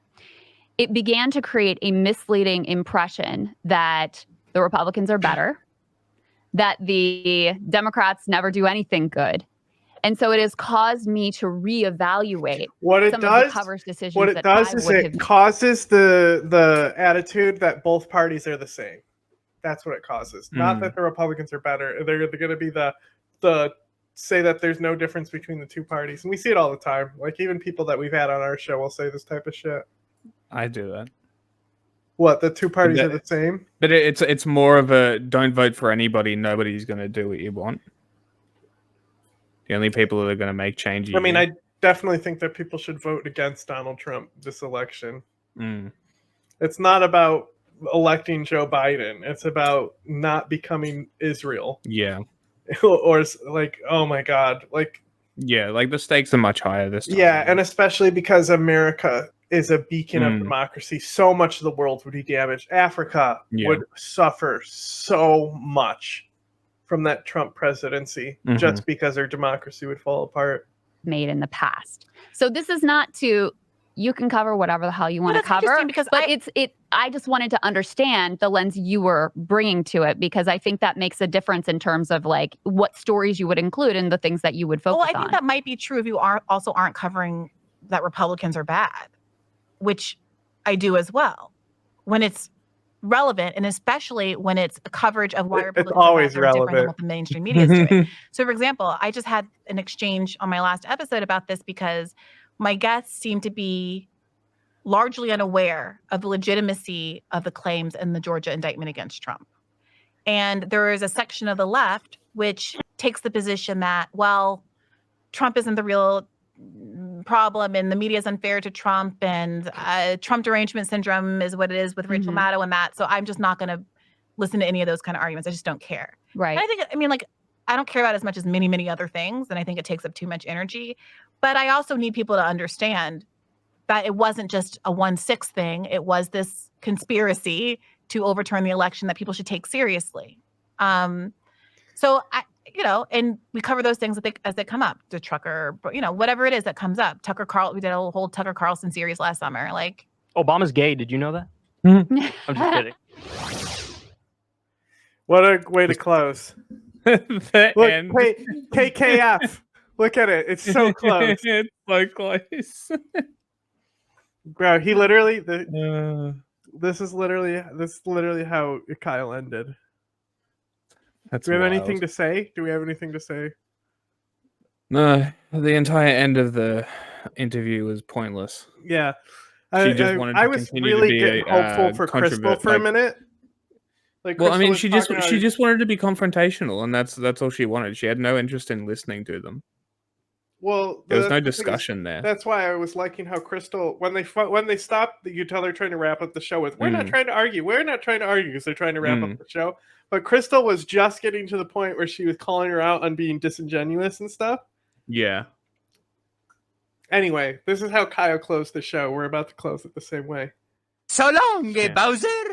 it began to create a misleading impression that the Republicans are better, that the Democrats never do anything good. And so it has caused me to reevaluate some of the coverage decisions. What it does is it causes the attitude that both parties are the same. That's what it causes. Not that the Republicans are better. They're going to be the say that there's no difference between the two parties. And we see it all the time. Like even people that we've had on our show will say this type of shit. I do that. What, the two parties are the same? But it's more of a don't vote for anybody. Nobody's going to do what you want. The only people that are going to make changes. I mean, I definitely think that people should vote against Donald Trump this election. It's not about electing Joe Biden. It's about not becoming Israel. Yeah. Or like, oh my God. Like, yeah, like the stakes are much higher this time. Yeah, and especially because America is a beacon of democracy. So much of the world would be damaged. Africa would suffer so much from that Trump presidency just because their democracy would fall apart. Made in the past. So this is not you can cover whatever the hell you want to cover, because I just wanted to understand the lens you were bringing to it, because I think that makes a difference in terms of like what stories you would include and the things that you would focus on. Well, I think that might be true if you aren't covering that Republicans are bad, which I do as well, when it's relevant, and especially when it's a coverage of why Republicans it's always are relevant. different than what the mainstream media is doing. So, for example, I just had an exchange on my last episode about this because my guests seem to be largely unaware of the legitimacy of the claims in the Georgia indictment against Trump. And there is a section of the left which takes the position that, well, Trump isn't the real problem and the media is unfair to Trump, and Trump derangement syndrome is what it is with Rachel Maddow and that. So I'm just not going to listen to any of those kind of arguments. I just don't care. Right. And I don't care about it as much as many, many other things. And I think it takes up too much energy. But I also need people to understand that it wasn't just a 1/6 thing. It was this conspiracy to overturn the election that people should take seriously. So and we cover those things as they come up. The trucker, whatever it is that comes up. We did a whole Tucker Carlson series last summer. Like, Obama's gay. Did you know that? I'm just kidding. What a way to close. Look, KKF. Look at it. It's so close. It's so close. Bro, he literally this is literally how Kyle ended. That's Do we have wild. anything to say? No, the entire end of the interview was pointless. Yeah. She just wanted to was continue really to be getting hopeful for Kyrstal for a minute. Like, well, I mean, Kyrstal was she just wanted to be confrontational, and that's all she wanted. She had no interest in listening to them. Well, there was no discussion there. That's why I was liking how Kyrstal, when they stopped, you tell they're trying to wrap up the show with, we're not trying to argue because they're trying to wrap up the show. But Kyrstal was just getting to the point where she was calling her out on being disingenuous and stuff. Yeah. Anyway, this is how Kyle closed the show. We're about to close it the same way. So long, Bowser.